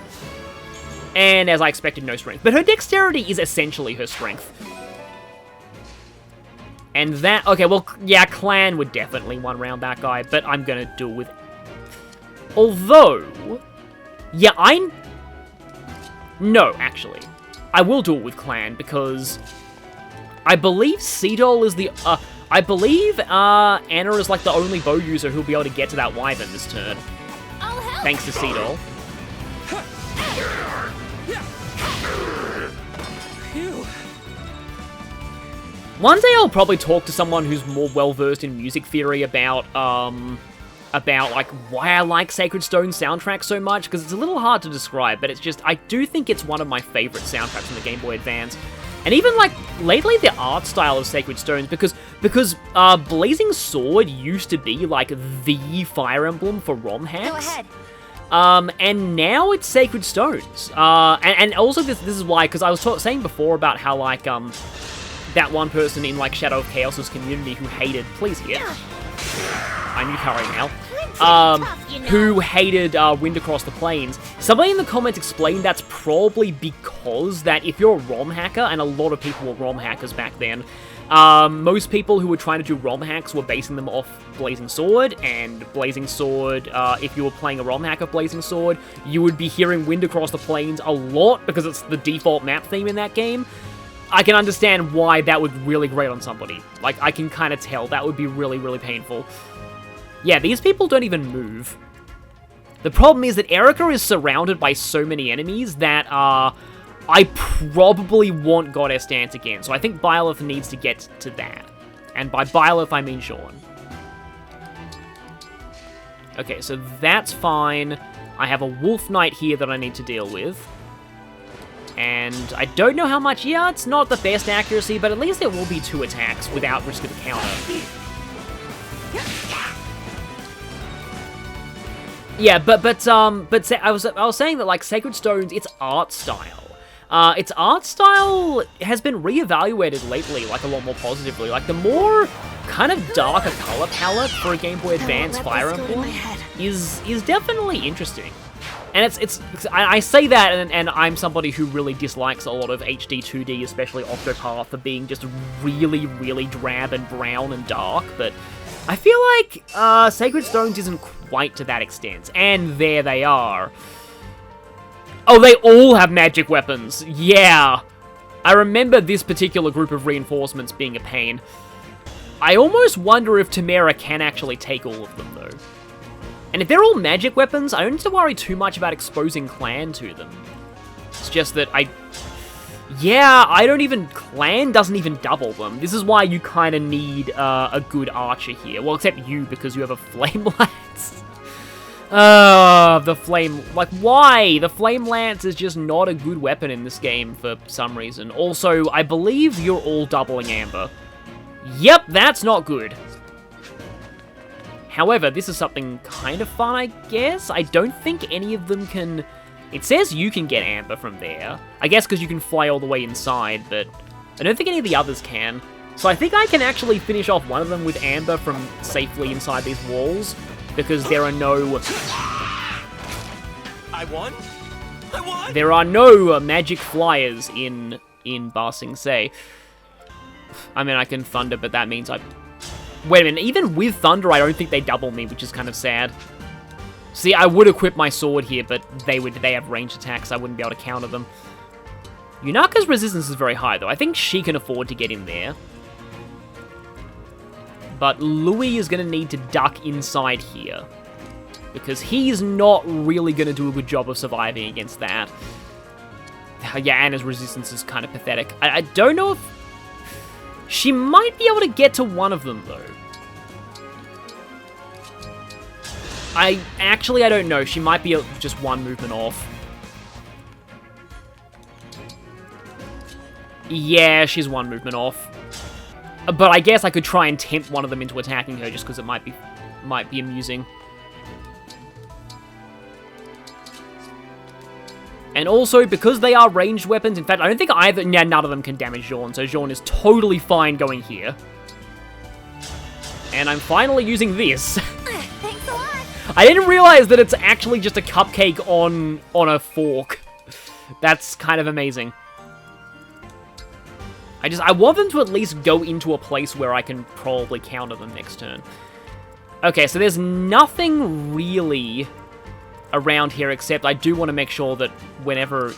And as I expected, no strength. But her dexterity is essentially her strength. And that... Okay, well, yeah, Clan would definitely one-round that guy, but I'm gonna do it with... Although... Yeah, No, actually. I will do it with Clan, because... I believe Seedol is the... I believe Anna is like the only bow user who'll be able to get to that wyvern this turn. I'll help. Thanks to Seedol. One day I'll probably talk to someone who's more well-versed in music theory about like why I like Sacred Stone soundtrack so much, because it's a little hard to describe, but it's just, I do think it's one of my favorite soundtracks in the Game Boy Advance. And even, like, lately the art style of Sacred Stones, because Blazing Sword used to be, like, the Fire Emblem for ROM hacks. Go ahead. And now it's Sacred Stones. And also this is why, because I was saying before about how, like, that one person in, like, Shadow of Chaos's community who hated... Please hit. I knew Curry now. Who hated Wind Across the Plains. Somebody in the comments explained that's probably because that if you're a ROM hacker, and a lot of people were ROM hackers back then, most people who were trying to do ROM hacks were basing them off Blazing Sword, and Blazing Sword, if you were playing a ROM hack of Blazing Sword, you would be hearing Wind Across the Plains a lot, because it's the default map theme in that game. I can understand why that would really grate on somebody. Like, I can kind of tell that would be really, really painful. Yeah, these people don't even move. The problem is that Erica is surrounded by so many enemies that, I probably want Goddess Dance again, so I think Byleth needs to get to that. And by Byleth, I mean Sean. Okay, so that's fine. I have a Wolf Knight here that I need to deal with. And I don't know how much... Yeah, it's not the best accuracy, but at least it will be 2 attacks without risk of a counter. Yeah, but I was saying that, like, Sacred Stones, its art style has been reevaluated lately, like, a lot more positively. Like, the more kind of darker color palette for a Game Boy Advance Fire Emblem is definitely interesting. And I say that, and I'm somebody who really dislikes a lot of HD 2D, especially Octopath, for being just really, really drab and brown and dark, but I feel like Sacred Stones isn't quite to that extent. And there they are. Oh, they all have magic weapons. Yeah. I remember this particular group of reinforcements being a pain. I almost wonder if Tamara can actually take all of them, though. And if they're all magic weapons, I don't need to worry too much about exposing Clan to them. just that yeah, I don't even... Clan doesn't even double them. This is why you kind of need a good archer here. Well, except you, because you have a flame lance. The flame... Like, why? The flame lance is just not a good weapon in this game for some reason. Also, I believe you're all doubling amber. Yep, that's not good. However, this is something kind of fun, I guess. I don't think any of them can... It says you can get amber from there. I guess because you can fly all the way inside, but I don't think any of the others can. So I think I can actually finish off one of them with amber from safely inside these walls, because there are no... I won? I won? There are no magic flyers in Ba Sing Se. I mean, I can thunder, but that means I... Wait a minute, even with thunder, I don't think they double me, which is kind of sad. See, I would equip my sword here, but they have ranged attacks, I wouldn't be able to counter them. Yunaka's resistance is very high, though. I think she can afford to get in there. But Louis is going to need to duck inside here, because he's not really going to do a good job of surviving against that. Yeah, Anna's resistance is kind of pathetic. I don't know if... She might be able to get to one of them, though. I don't know. She might be just one movement off. Yeah, she's one movement off. But I guess I could try and tempt one of them into attacking her just because it might be amusing. And also, because they are ranged weapons, in fact, I don't think none of them can damage Jean, so Jean is totally fine going here. And I'm finally using this. Thanks a lot. I didn't realize that it's actually just a cupcake on a fork. That's kind of amazing. I want them to at least go into a place where I can probably counter them next turn. Okay, so there's nothing really around here except I do want to make sure that whenever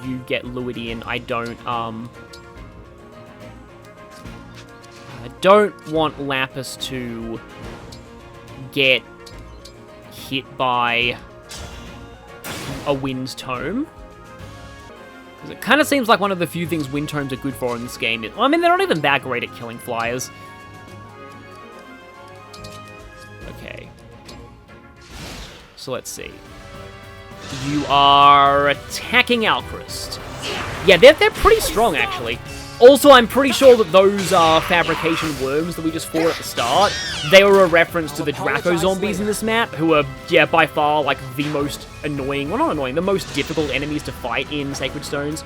you get lured in, I don't want Lapis to get hit by a Wind Tome. Because it kind of seems like one of the few things Wind Tomes are good for in this game. Well, I mean, they're not even that great at killing flyers. Okay. So let's see. You are attacking Alchrist. Yeah, they're pretty strong, actually. Also, I'm pretty sure that those fabrication worms that we just fought at the start, they were a reference to the Draco zombies in this map, who are, yeah, by far, like, the most annoying, well, not annoying, the most difficult enemies to fight in Sacred Stones.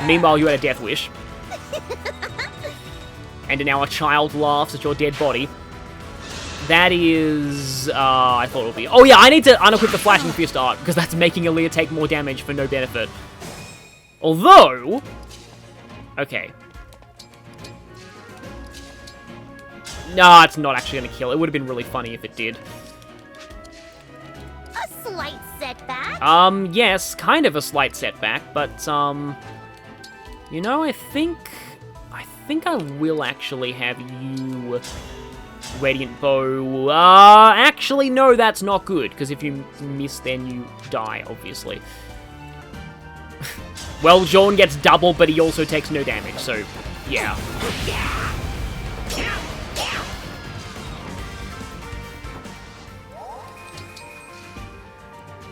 Meanwhile, you had a death wish. And now a child laughs at your dead body. That is, I thought it would be... Oh yeah, I need to unequip the Flashing Fist art, because that's making Aaliyah take more damage for no benefit. Although... Okay. Nah, it's not actually going to kill. It would have been really funny if it did. A slight setback. Yes, kind of a slight setback, but, you know, I think I will actually have you... Radiant Bow. Actually, no, that's not good, because if you miss, then you die, obviously. Well, Jean gets double, but he also takes no damage, so, yeah.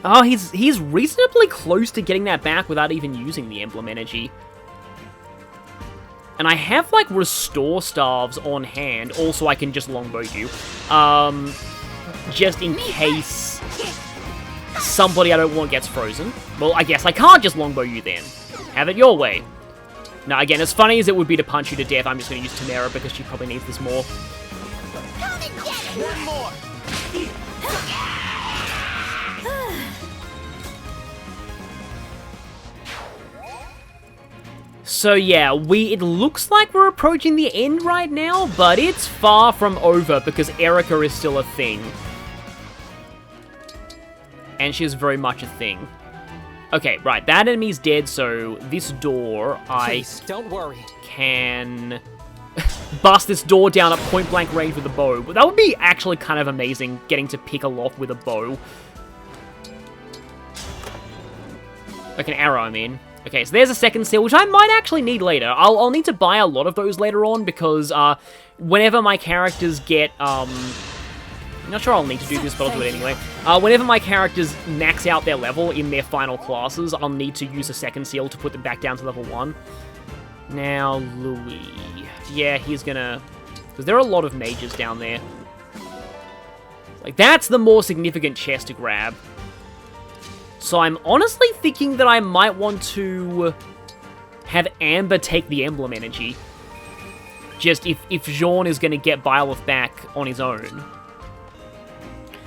Oh, he's reasonably close to getting that back without even using the Emblem energy. And I have, like, Restore Staves on hand. Also, I can just longbow you. Just in case somebody I don't want gets frozen. Well, I guess I can't just longbow you then. Have it your way. Now, again, as funny as it would be to punch you to death, I'm just going to use Tamara because she probably needs this more. Come and get it. One more. So yeah, it looks like we're approaching the end right now, but it's far from over because Erica is still a thing. And she's very much a thing. Okay, right, that enemy's dead, so this door, Please, don't worry. can bust this door down at point-blank range with a bow. But that would be actually kind of amazing, getting to pick a lock with a bow. Like an arrow, I mean. Okay, so there's a second seal, which I might actually need later. I'll need to buy a lot of those later on, because whenever my characters get... I'm not sure I'll need to do this, but I'll do it anyway. Whenever my characters max out their level in their final classes, I'll need to use a second seal to put them back down to level 1. Now, Louis. Yeah, he's gonna... Because there are a lot of mages down there. Like, that's the more significant chest to grab. So I'm honestly thinking that I might want to have Amber take the Emblem energy. Just if Jean is going to get Byleth back on his own.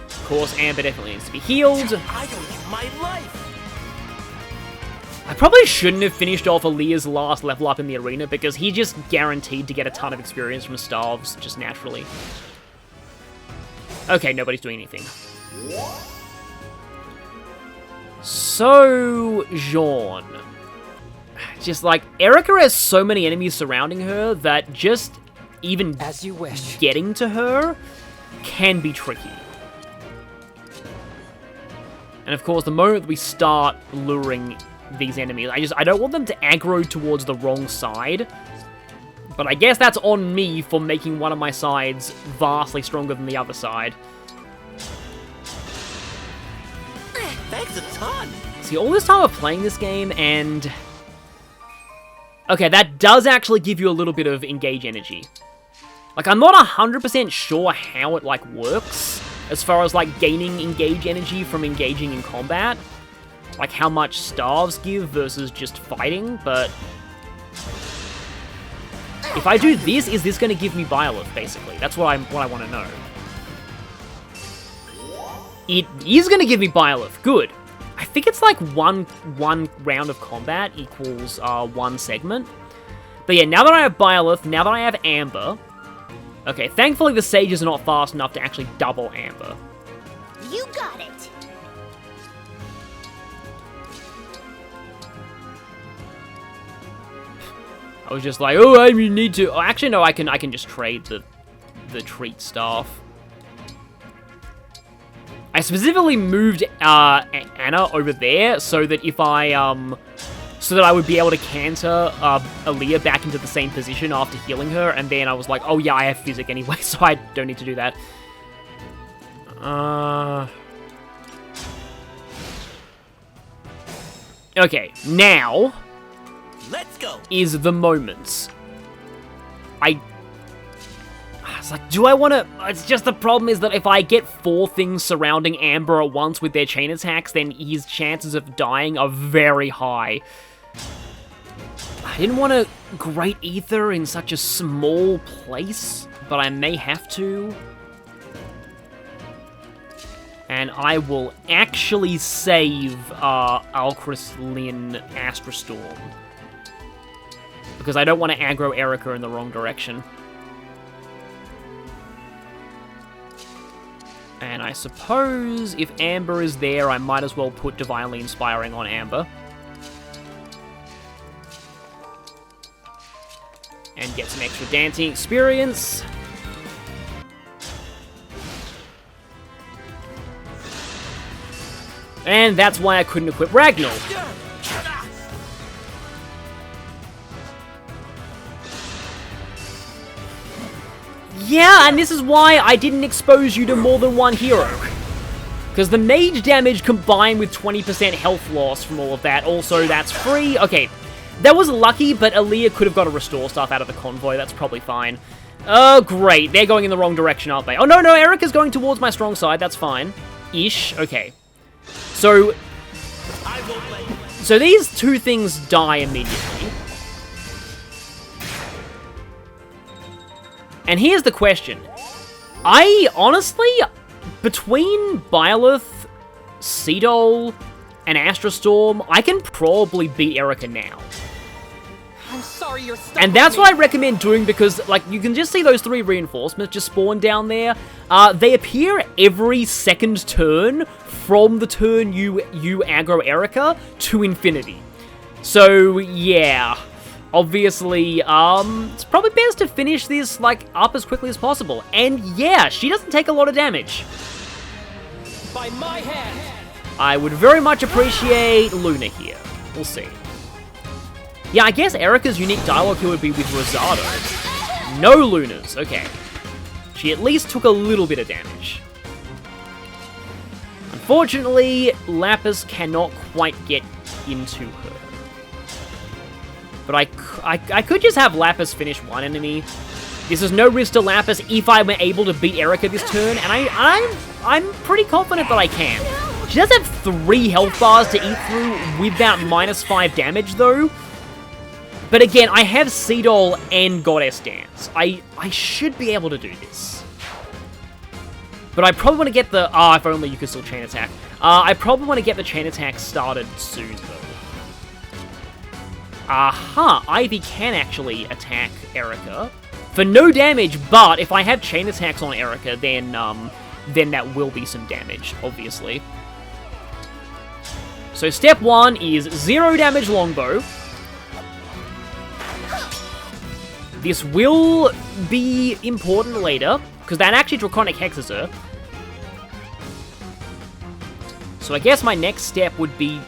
Of course, Amber definitely needs to be healed. I owe you my life. I probably shouldn't have finished off Aaliyah's last level up in the arena, because he's just guaranteed to get a ton of experience from Starves, just naturally. Okay, nobody's doing anything. So, Jean. Just like, Erica has so many enemies surrounding her that just even As you wish. getting to her can be tricky. And of course, the moment that we start luring these enemies, I don't want them to aggro towards the wrong side. But I guess that's on me for making one of my sides vastly stronger than the other side. Thanks a ton. See, all this time of playing this game, and... Okay, that does actually give you a little bit of engage energy. Like, I'm not 100% sure how it, like, works, as far as, like, gaining engage energy from engaging in combat. Like, how much Starves give versus just fighting, but... If I do this, is this going to give me Byleth, basically? That's what I want to know. It is going to give me Byleth. Good. I think it's like one round of combat equals one segment. But yeah, now that I have Byleth, now that I have Amber... Okay, thankfully the sages are not fast enough to actually double Amber. You got it. I was just like, oh, I need to... Oh, actually, no, I can just trade the treat staff. I specifically moved Anna over there so that if I so that I would be able to canter Aaliyah back into the same position after healing her, and then I was like, oh yeah, I have Physic anyway, so I don't need to do that. Okay, now Let's go. is the moment. It's like, do I want to... It's just the problem is that if I get 4 things surrounding Amber at once with their chain attacks, then his chances of dying are very high. I didn't want to Great Ether in such a small place, but I may have to. And I will actually save Alcris Lyn Astra Storm. Because I don't want to aggro Erica in the wrong direction. And I suppose if Amber is there, I might as well put Divinely Inspiring on Amber. And get some extra dancing experience. And that's why I couldn't equip Ragnar. Yeah, and this is why I didn't expose you to more than one hero. Because the mage damage combined with 20% health loss from all of that, also that's free. Okay, that was lucky, but Aaliyah could have got a restore stuff out of the convoy. That's probably fine. Oh, great. They're going in the wrong direction, aren't they? Oh, no, Erica's going towards my strong side. That's fine. Ish. Okay. So these 2 things die immediately. And here's the question. I, honestly, between Byleth, Seedol, and Astra Storm, I can probably beat Erica now. I'm sorry you're stuck. And that's what I recommend doing because, like, you can just see those 3 reinforcements just spawn down there. They appear every second turn from the turn you aggro Erica to infinity. So, yeah. Obviously, it's probably best to finish this, like, up as quickly as possible. And yeah, she doesn't take a lot of damage. By my hand. I would very much appreciate Luna here. We'll see. Yeah, I guess Erica's unique dialogue here would be with Rosado. No Lunas, okay. She at least took a little bit of damage. Unfortunately, Lapis cannot quite get into her. But I could just have Lapis finish one enemy. This is no risk to Lapis if I were able to beat Erica this turn, and I'm pretty confident that I can. She does have 3 health bars to eat through with that -5 damage, though. But again, I have Seadoll and Goddess Dance. I should be able to do this. But I probably want to get the... Ah, if only you could still chain attack. I probably want to get the chain attack started soon, though. Aha! Ivy can actually attack Erica. For no damage, but if I have chain attacks on Erica, then that will be some damage, obviously. So step 1 is 0 damage longbow. This will be important later, because that actually Draconic Hexes her. So I guess my next step would be...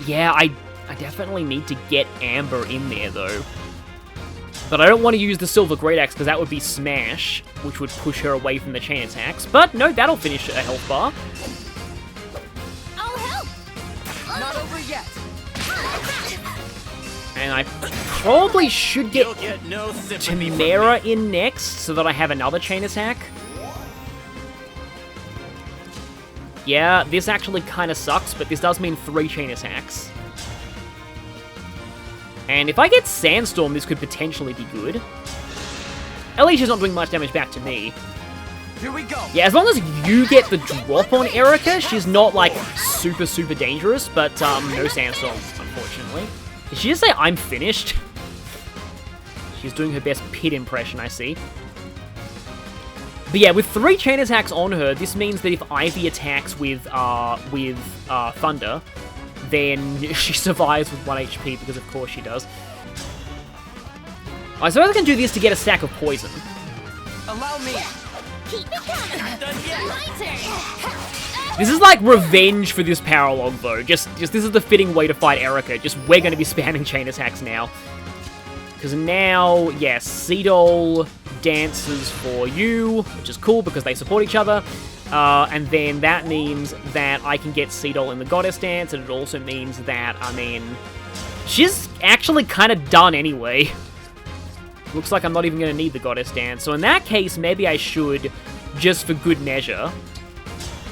Yeah, I definitely need to get Amber in there, though. But I don't want to use the Silver Great Axe, because that would be Smash, which would push her away from the chain attacks. But no, that'll finish a health bar. I'll help. Not over yet. And I probably should get You'll get no sympathy from me. Chimera in next, so that I have another chain attack. Yeah, this actually kind of sucks, but this does mean 3 chain attacks. And if I get Sandstorm, this could potentially be good. At least she's not doing much damage back to me. Here we go. Yeah, as long as you get the drop on Erica, she's not, like, super, super dangerous, but no Sandstorm, unfortunately. Did she just say, I'm finished? She's doing her best Pit impression, I see. But yeah, with 3 chain attacks on her, this means that if Ivy attacks with Thunder, then she survives with 1 HP, because of course she does. I suppose I can do this to get a stack of poison. Allow me. Keep it coming. Not done yet. My turn. This is like revenge for this Paralogue, though. Just this is the fitting way to fight Erica. Just we're going to be spamming chain attacks now. Because now, yes, Seadoll dances for you, which is cool because they support each other. And then that means that I can get Seadoll in the Goddess Dance, and it also means that, I mean, she's actually kind of done anyway. Looks like I'm not even going to need the Goddess Dance. So in that case, maybe I should, just for good measure,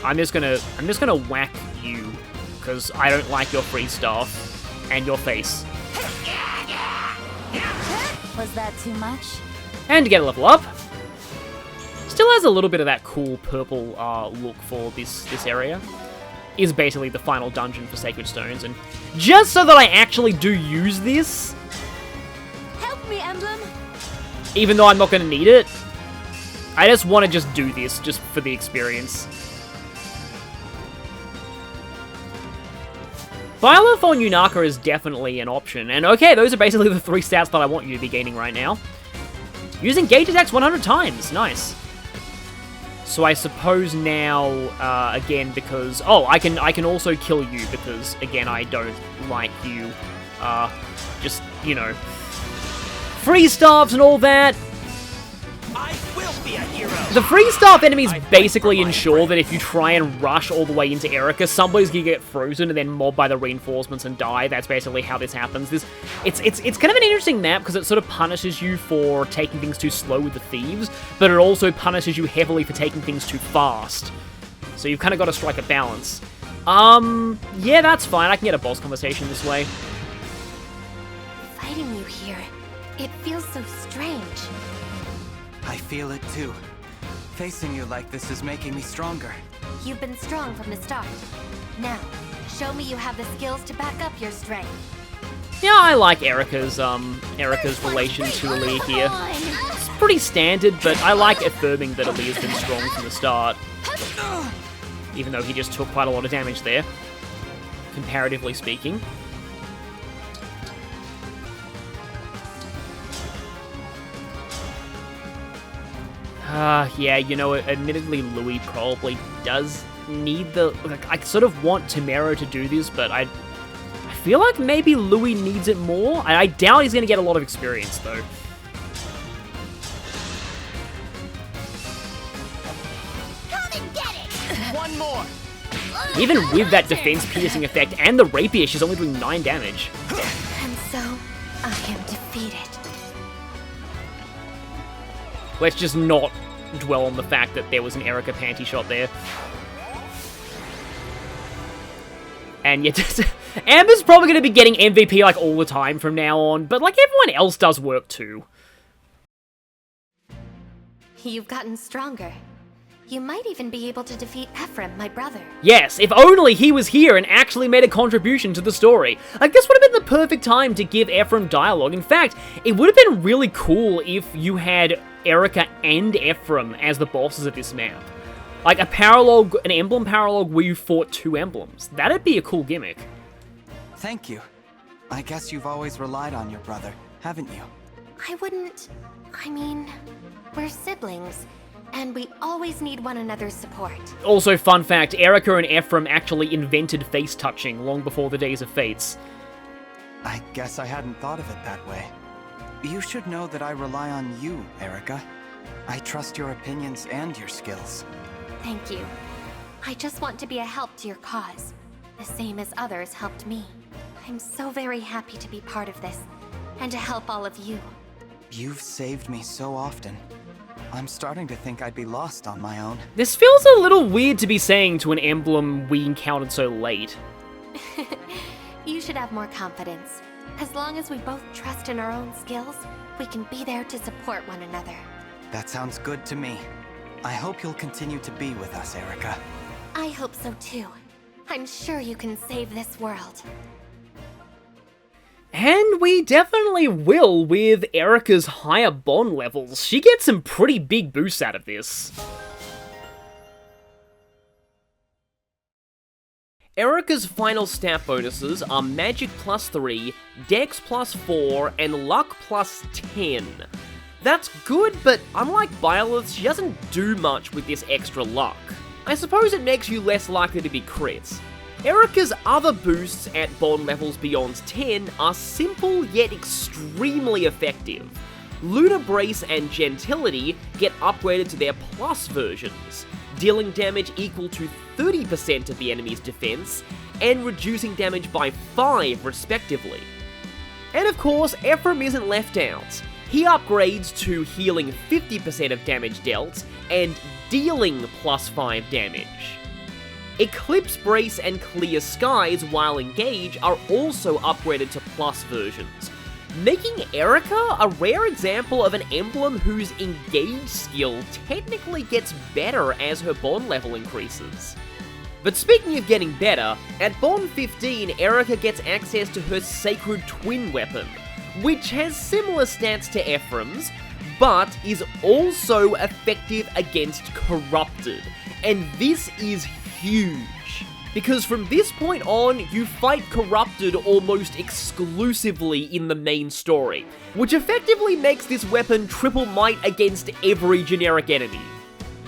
I'm just gonna whack you, because I don't like your free staff and your face. Was that too much? And to get a level up. Still has a little bit of that cool purple look for this area. Is basically the final dungeon for Sacred Stones, and just so that I actually do use this, Help me, Emblem. even though I'm not going to need it, I just want to just do this, just for the experience. Byleth on Yunaka is definitely an option, and okay, those are basically the 3 stats that I want you to be gaining right now. Using gauge attacks 100 times, nice. So I suppose now, again, because... Oh, I can also kill you, because, again, I don't like you. Just, you know... Free staffs and all that. I will be a hero. The free staff enemies basically ensure that if you try and rush all the way into Erica, somebody's gonna get frozen and then mobbed by the reinforcements and die. That's basically how this happens. It's kind of an interesting map because it sort of punishes you for taking things too slow with the thieves, but it also punishes you heavily for taking things too fast. So you've kind of got to strike a balance. Yeah, that's fine. I can get a boss conversation this way. Fighting you here, it feels so strange. I feel it too. Facing you like this is making me stronger. You've been strong from the start. Now, show me you have the skills to back up your strength. Yeah, I like Erica's relation to Aaliyah here. It's pretty standard, but I like affirming that Aaliyah's been strong from the start. Even though he just took quite a lot of damage there, comparatively speaking. Yeah, you know, admittedly, Louis probably does need the... Like, I sort of want Temero to do this, but I feel like maybe Louis needs it more. I doubt he's going to get a lot of experience, though. Come and get it! One more. Even with that defense-piercing effect and the rapier, she's only doing 9 damage. And so, I am defeated. Let's just not dwell on the fact that there was an Erica panty shot there. And yet, Amber's probably going to be getting MVP like all the time from now on, but like everyone else does work too. You've gotten stronger. You might even be able to defeat Ephraim, my brother. Yes, if only he was here and actually made a contribution to the story. Like, this would have been the perfect time to give Ephraim dialogue. In fact, it would have been really cool if you had Erica and Ephraim as the bosses of this map. Like, an Emblem paralogue where you fought 2 emblems. That'd be a cool gimmick. Thank you. I guess you've always relied on your brother, haven't you? I wouldn't... I mean, we're siblings, and we always need one another's support. Also, fun fact, Erica and Ephraim actually invented face touching long before the Days of Fates. I guess I hadn't thought of it that way. You should know that I rely on you, Erica. I trust your opinions and your skills. Thank you. I just want to be a help to your cause, the same as others helped me. I'm so very happy to be part of this, and to help all of you. You've saved me so often. I'm starting to think I'd be lost on my own. This feels a little weird to be saying to an emblem we encountered so late. You should have more confidence. As long as we both trust in our own skills, we can be there to support one another. That sounds good to me. I hope you'll continue to be with us, Erica. I hope so too. I'm sure you can save this world. And we definitely will with Erica's higher bond levels. She gets some pretty big boosts out of this. Erica's final stat bonuses are Magic +3, Dex +4, and Luck +10. That's good, but unlike Byleth, she doesn't do much with this extra luck. I suppose it makes you less likely to be crits. Erica's other boosts at bond levels beyond 10 are simple yet extremely effective. Lunar Brace and Gentility get upgraded to their plus versions, dealing damage equal to 30% of the enemy's defense, and reducing damage by 5 respectively. And of course, Ephraim isn't left out. He upgrades to healing 50% of damage dealt, and dealing +5 damage. Eclipse Brace and Clear Skies, while engaged, are also upgraded to plus versions, making Erica a rare example of an emblem whose engage skill technically gets better as her bond level increases. But speaking of getting better, at bond 15, Erica gets access to her Sacred Twin weapon, which has similar stats to Ephraim's, but is also effective against Corrupted, and this is huge, because from this point on, you fight Corrupted almost exclusively in the main story, which effectively makes this weapon triple might against every generic enemy.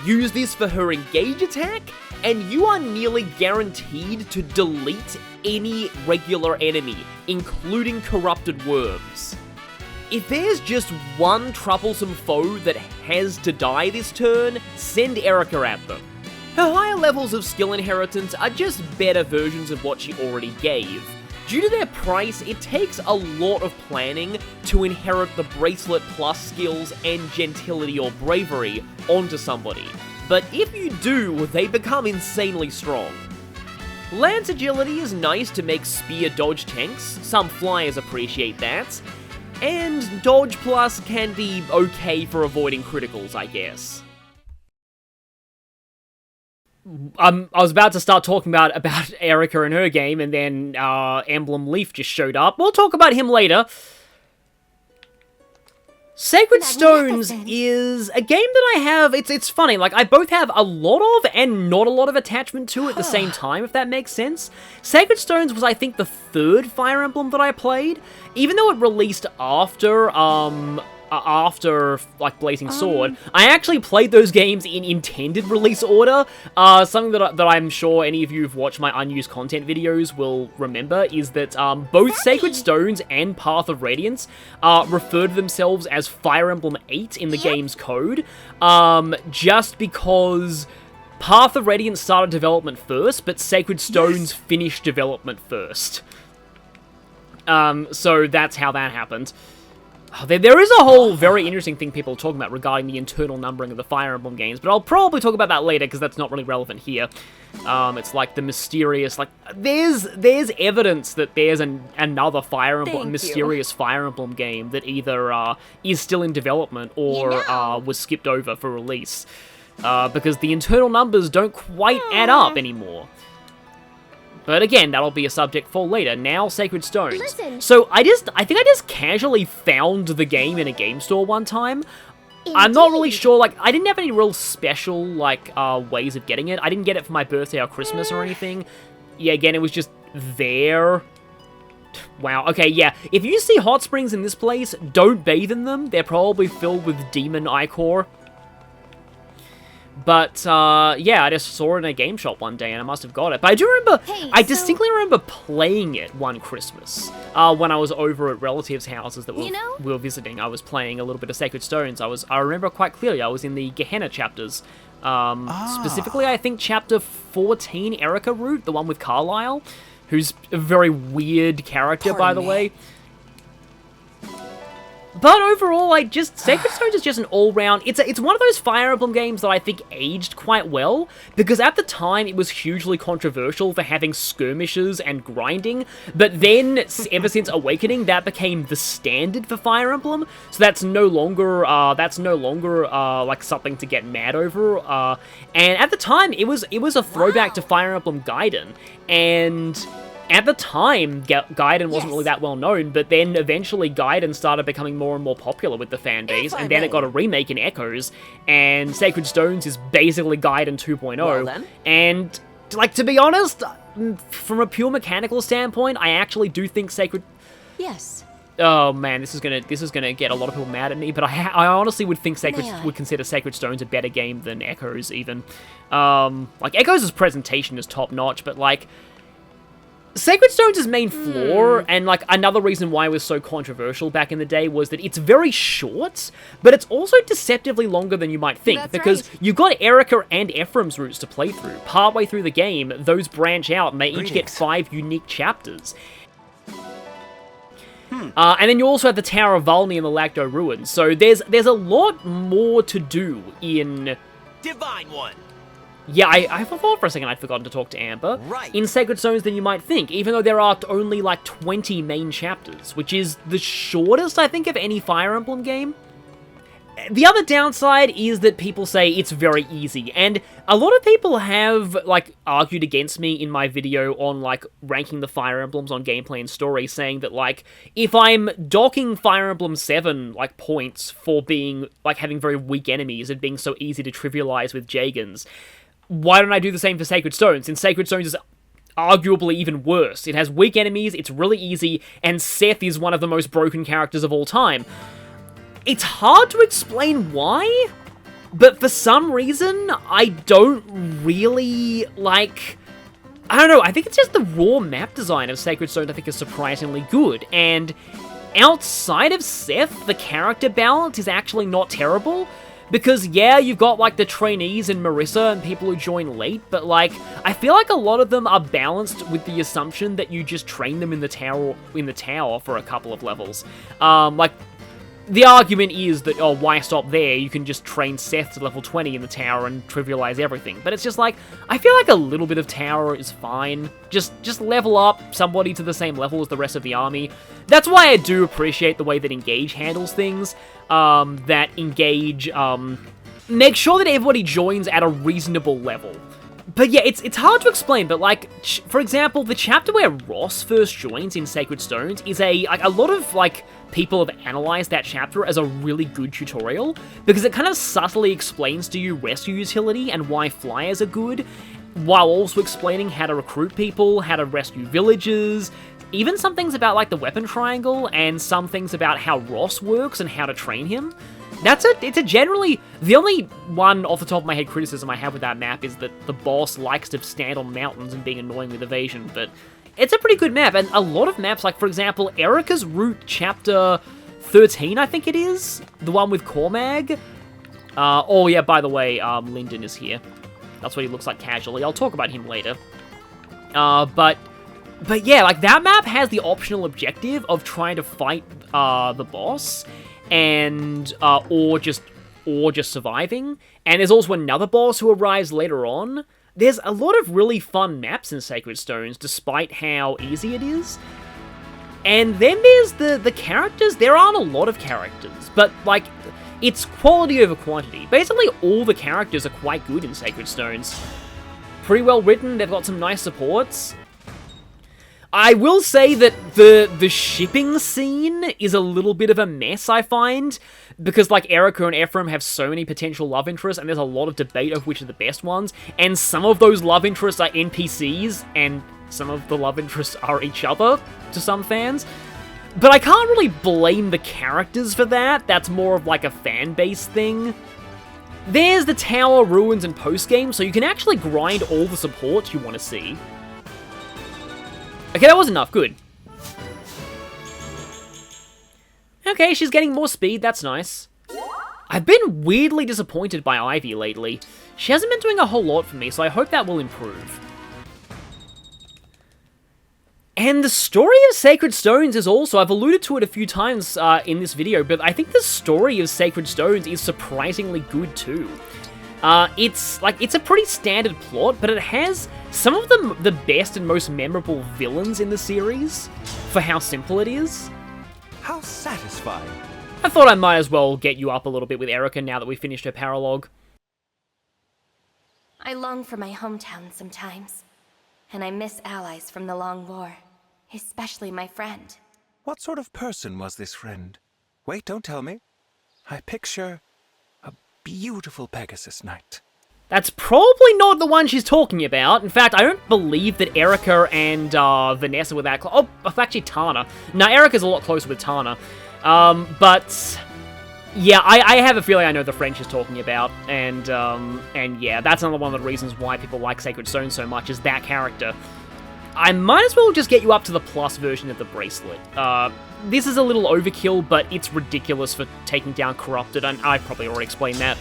Use this for her engage attack, and you are nearly guaranteed to delete any regular enemy, including Corrupted Worms. If there's just one troublesome foe that has to die this turn, send Erica at them. Her higher levels of skill inheritance are just better versions of what she already gave. Due to their price, it takes a lot of planning to inherit the Bracelet Plus skills and Gentility or Bravery onto somebody, but if you do, they become insanely strong. Lance Agility is nice to make spear dodge tanks, some flyers appreciate that, and Dodge Plus can be okay for avoiding criticals, I guess. I was about to start talking about Erica and her game, and then Emblem Leaf just showed up. We'll talk about him later. Sacred Stones is a game that I have, it's funny, like, I both have a lot of and not a lot of attachment to at the same time, if that makes sense. Sacred Stones was, I think, the third Fire Emblem that I played, even though it released after, after, like, Blazing Sword. I actually played those games in intended release order. Something that I'm sure any of you who've watched my unused content videos will remember is that both Sacred Stones and Path of Radiance refer to themselves as Fire Emblem 8 in the game's code, just because Path of Radiance started development first, but Sacred Stones finished development first. So that's how that happened. There is a whole very interesting thing people are talking about regarding the internal numbering of the Fire Emblem games, but I'll probably talk about that later because that's not really relevant here. It's like the mysterious, like, there's evidence that there's another Fire Emblem, mysterious Fire Emblem game that either is still in development or was skipped over for release, because the internal numbers don't quite add up anymore. But again, that'll be a subject for later. Now, Sacred Stones. Listen. So I think I just casually found the game in a game store one time. I'm not really sure, like, I didn't have any real special, like, ways of getting it. I didn't get it for my birthday or Christmas or anything. Yeah, again, it was just there. Wow, okay, yeah. If you see hot springs in this place, don't bathe in them. They're probably filled with demon ichor. But, yeah, I just saw it in a game shop one day, and I must have got it. But I do remember, I distinctly remember playing it one Christmas, when I was over at relatives' houses that we were visiting. I was playing a little bit of Sacred Stones. I remember quite clearly, I was in the Gehenna chapters. Specifically, I think chapter 14, Erica route, the one with Carlisle, who's a very weird character, by the way. But overall, Sacred Stones is just an all-round... It's one of those Fire Emblem games that I think aged quite well, because at the time it was hugely controversial for having skirmishes and grinding, but then, ever since Awakening, that became the standard for Fire Emblem, so that's no longer, like, something to get mad over, and at the time, it was a throwback to Fire Emblem Gaiden, and... At the time, Gaiden wasn't really that well known, but then eventually Gaiden started becoming more and more popular with the fan base, and then it got a remake in Echoes, and Sacred Stones is basically Gaiden 2.0, Well, and, like, to be honest, from a pure mechanical standpoint, I actually do think Sacred... Yes. Oh man, this is gonna get a lot of people mad at me, but I honestly would think would consider Sacred Stones a better game than Echoes, even. Like, Echoes' presentation is top-notch, but, like... Sacred Stones' main flaw, and, like, another reason why it was so controversial back in the day, was that it's very short, but it's also deceptively longer than you might think, because you've got Erica and Ephraim's routes to play through. Partway through the game, those branch out, and they each get 5 unique chapters. And then you also have the Tower of Valny and the Lagdo Ruins, so there's a lot more to do in... Divine One! Yeah, I thought for a second I'd forgotten to talk to Amber. In Sacred Stones than you might think, even though there are only like 20 main chapters, which is the shortest, I think, of any Fire Emblem game. The other downside is that people say it's very easy, and a lot of people have, like, argued against me in my video on, like, ranking the Fire Emblems on gameplay and story, saying that, like, if I'm docking Fire Emblem 7, like, points for being, like, having very weak enemies and being so easy to trivialize with Jagans, why don't I do the same for Sacred Stones? And Sacred Stones is arguably even worse. It has weak enemies, it's really easy, and Seth is one of the most broken characters of all time. It's hard to explain why, but for some reason, I don't really, like... I don't know, I think it's just the raw map design of Sacred Stones I think is surprisingly good, and outside of Seth, the character balance is actually not terrible. Because, yeah, you've got, like, the trainees and Marissa and people who join late, but, like, I feel like a lot of them are balanced with the assumption that you just train them in the tower for a couple of levels. Like, the argument is that, oh, why stop there? You can just train Seth to level 20 in the tower and trivialize everything. But it's just like, I feel like a little bit of tower is fine. Just level up somebody to the same level as the rest of the army. That's why I do appreciate the way that Engage handles things. That Engage, make sure that everybody joins at a reasonable level. But yeah, it's hard to explain, but like, for example, the chapter where Ross first joins in Sacred Stones is a lot of, like, people have analyzed that chapter as a really good tutorial, because it kind of subtly explains to you rescue utility and why flyers are good, while also explaining how to recruit people, how to rescue villages, even some things about, like, the weapon triangle, and some things about how Ross works and how to train him. It's a generally... The only one off the top of my head criticism I have with that map is that the boss likes to stand on mountains and being annoying with evasion, but it's a pretty good map, and a lot of maps, like, for example, Erica's Route Chapter 13, I think it is? The one with Cormag? Oh yeah, by the way, Lyndon is here. That's what he looks like casually. I'll talk about him later. But yeah, like, that map has the optional objective of trying to fight, the boss, and, or just surviving. And there's also another boss who arrives later on. There's a lot of really fun maps in Sacred Stones, despite how easy it is. And then there's the characters. There aren't a lot of characters, but, like, it's quality over quantity. Basically, all the characters are quite good in Sacred Stones. Pretty well written, they've got some nice supports. I will say that the shipping scene is a little bit of a mess, I find, because, like, Erica and Ephraim have so many potential love interests, and there's a lot of debate of which are the best ones, and some of those love interests are NPCs, and some of the love interests are each other, to some fans. But I can't really blame the characters for that. That's more of, like, a fan-base thing. There's the Tower, Ruins, and Postgame, so you can actually grind all the supports you want to see. Okay, that was enough. Good. Okay, she's getting more speed. That's nice. I've been weirdly disappointed by Ivy lately. She hasn't been doing a whole lot for me, so I hope that will improve. And the story of Sacred Stones is also, I've alluded to it a few times in this video, but I think the story of Sacred Stones is surprisingly good too. It's a pretty standard plot, but it has some of the best and most memorable villains in the series for how simple it is. How satisfying. I thought I might as well get you up a little bit with Erica now that we finished her paralogue. I long for my hometown sometimes, and I miss allies from the long war, especially my friend. What sort of person was this friend? Wait, don't tell me. I picture a beautiful Pegasus Knight. That's probably not the one she's talking about. In fact, I don't believe that Erica and Vanessa were that close. Oh, actually, Tana. No, Erica's a lot closer with Tana. But yeah, I have a feeling I know the friend she's talking about, and yeah, that's another one of the reasons why people like Sacred Stone so much, is that character. I might as well just get you up to the plus version of the bracelet. This is a little overkill, but it's ridiculous for taking down Corrupted, and I probably already explained that.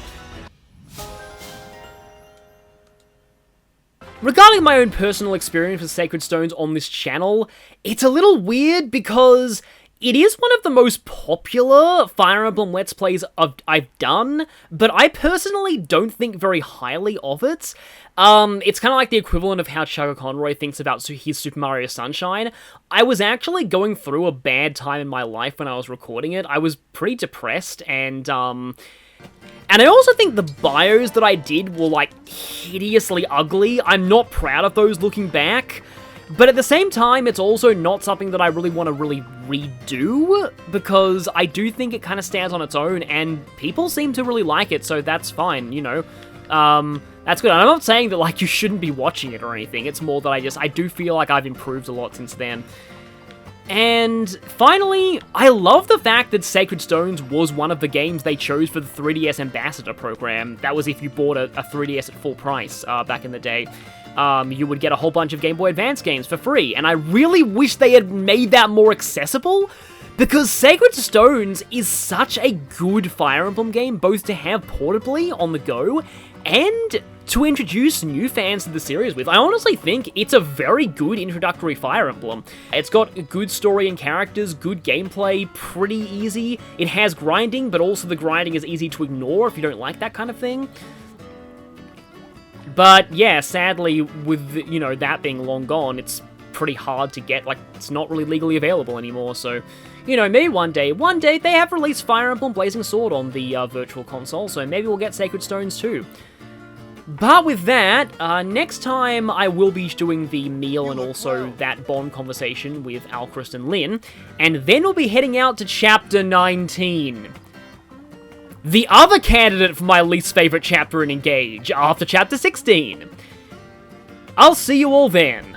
Regarding my own personal experience with Sacred Stones on this channel, it's a little weird because it is one of the most popular Fire Emblem Let's Plays I've done, but I personally don't think very highly of it. It's kind of like the equivalent of how Chugga Conroy thinks about his Super Mario Sunshine. I was actually going through a bad time in my life when I was recording it. I was pretty depressed, and I also think the bios that I did were, like, hideously ugly. I'm not proud of those looking back. But at the same time, it's also not something that I really want to really redo, because I do think it kind of stands on its own, and people seem to really like it, so that's fine, you know. That's good. I'm not saying that, like, you shouldn't be watching it or anything. It's more that I do feel like I've improved a lot since then. And finally, I love the fact that Sacred Stones was one of the games they chose for the 3DS Ambassador program. That was if you bought a 3DS at full price back in the day. You would get a whole bunch of Game Boy Advance games for free, and I really wish they had made that more accessible, because Sacred Stones is such a good Fire Emblem game, both to have portably on the go, and to introduce new fans to the series with. I honestly think it's a very good introductory Fire Emblem. It's got a good story and characters, good gameplay, pretty easy. It has grinding, but also the grinding is easy to ignore if you don't like that kind of thing. But yeah, sadly, with, you know, that being long gone, it's pretty hard to get. Like, it's not really legally available anymore, so, you know, maybe one day they have released Fire Emblem Blazing Sword on the Virtual Console, so maybe we'll get Sacred Stones too. But with that, next time I will be doing the meal and also that Bond conversation with Alchrist and Lyn, and then we'll be heading out to Chapter 19. The other candidate for my least favorite chapter in Engage, after Chapter 16. I'll see you all then.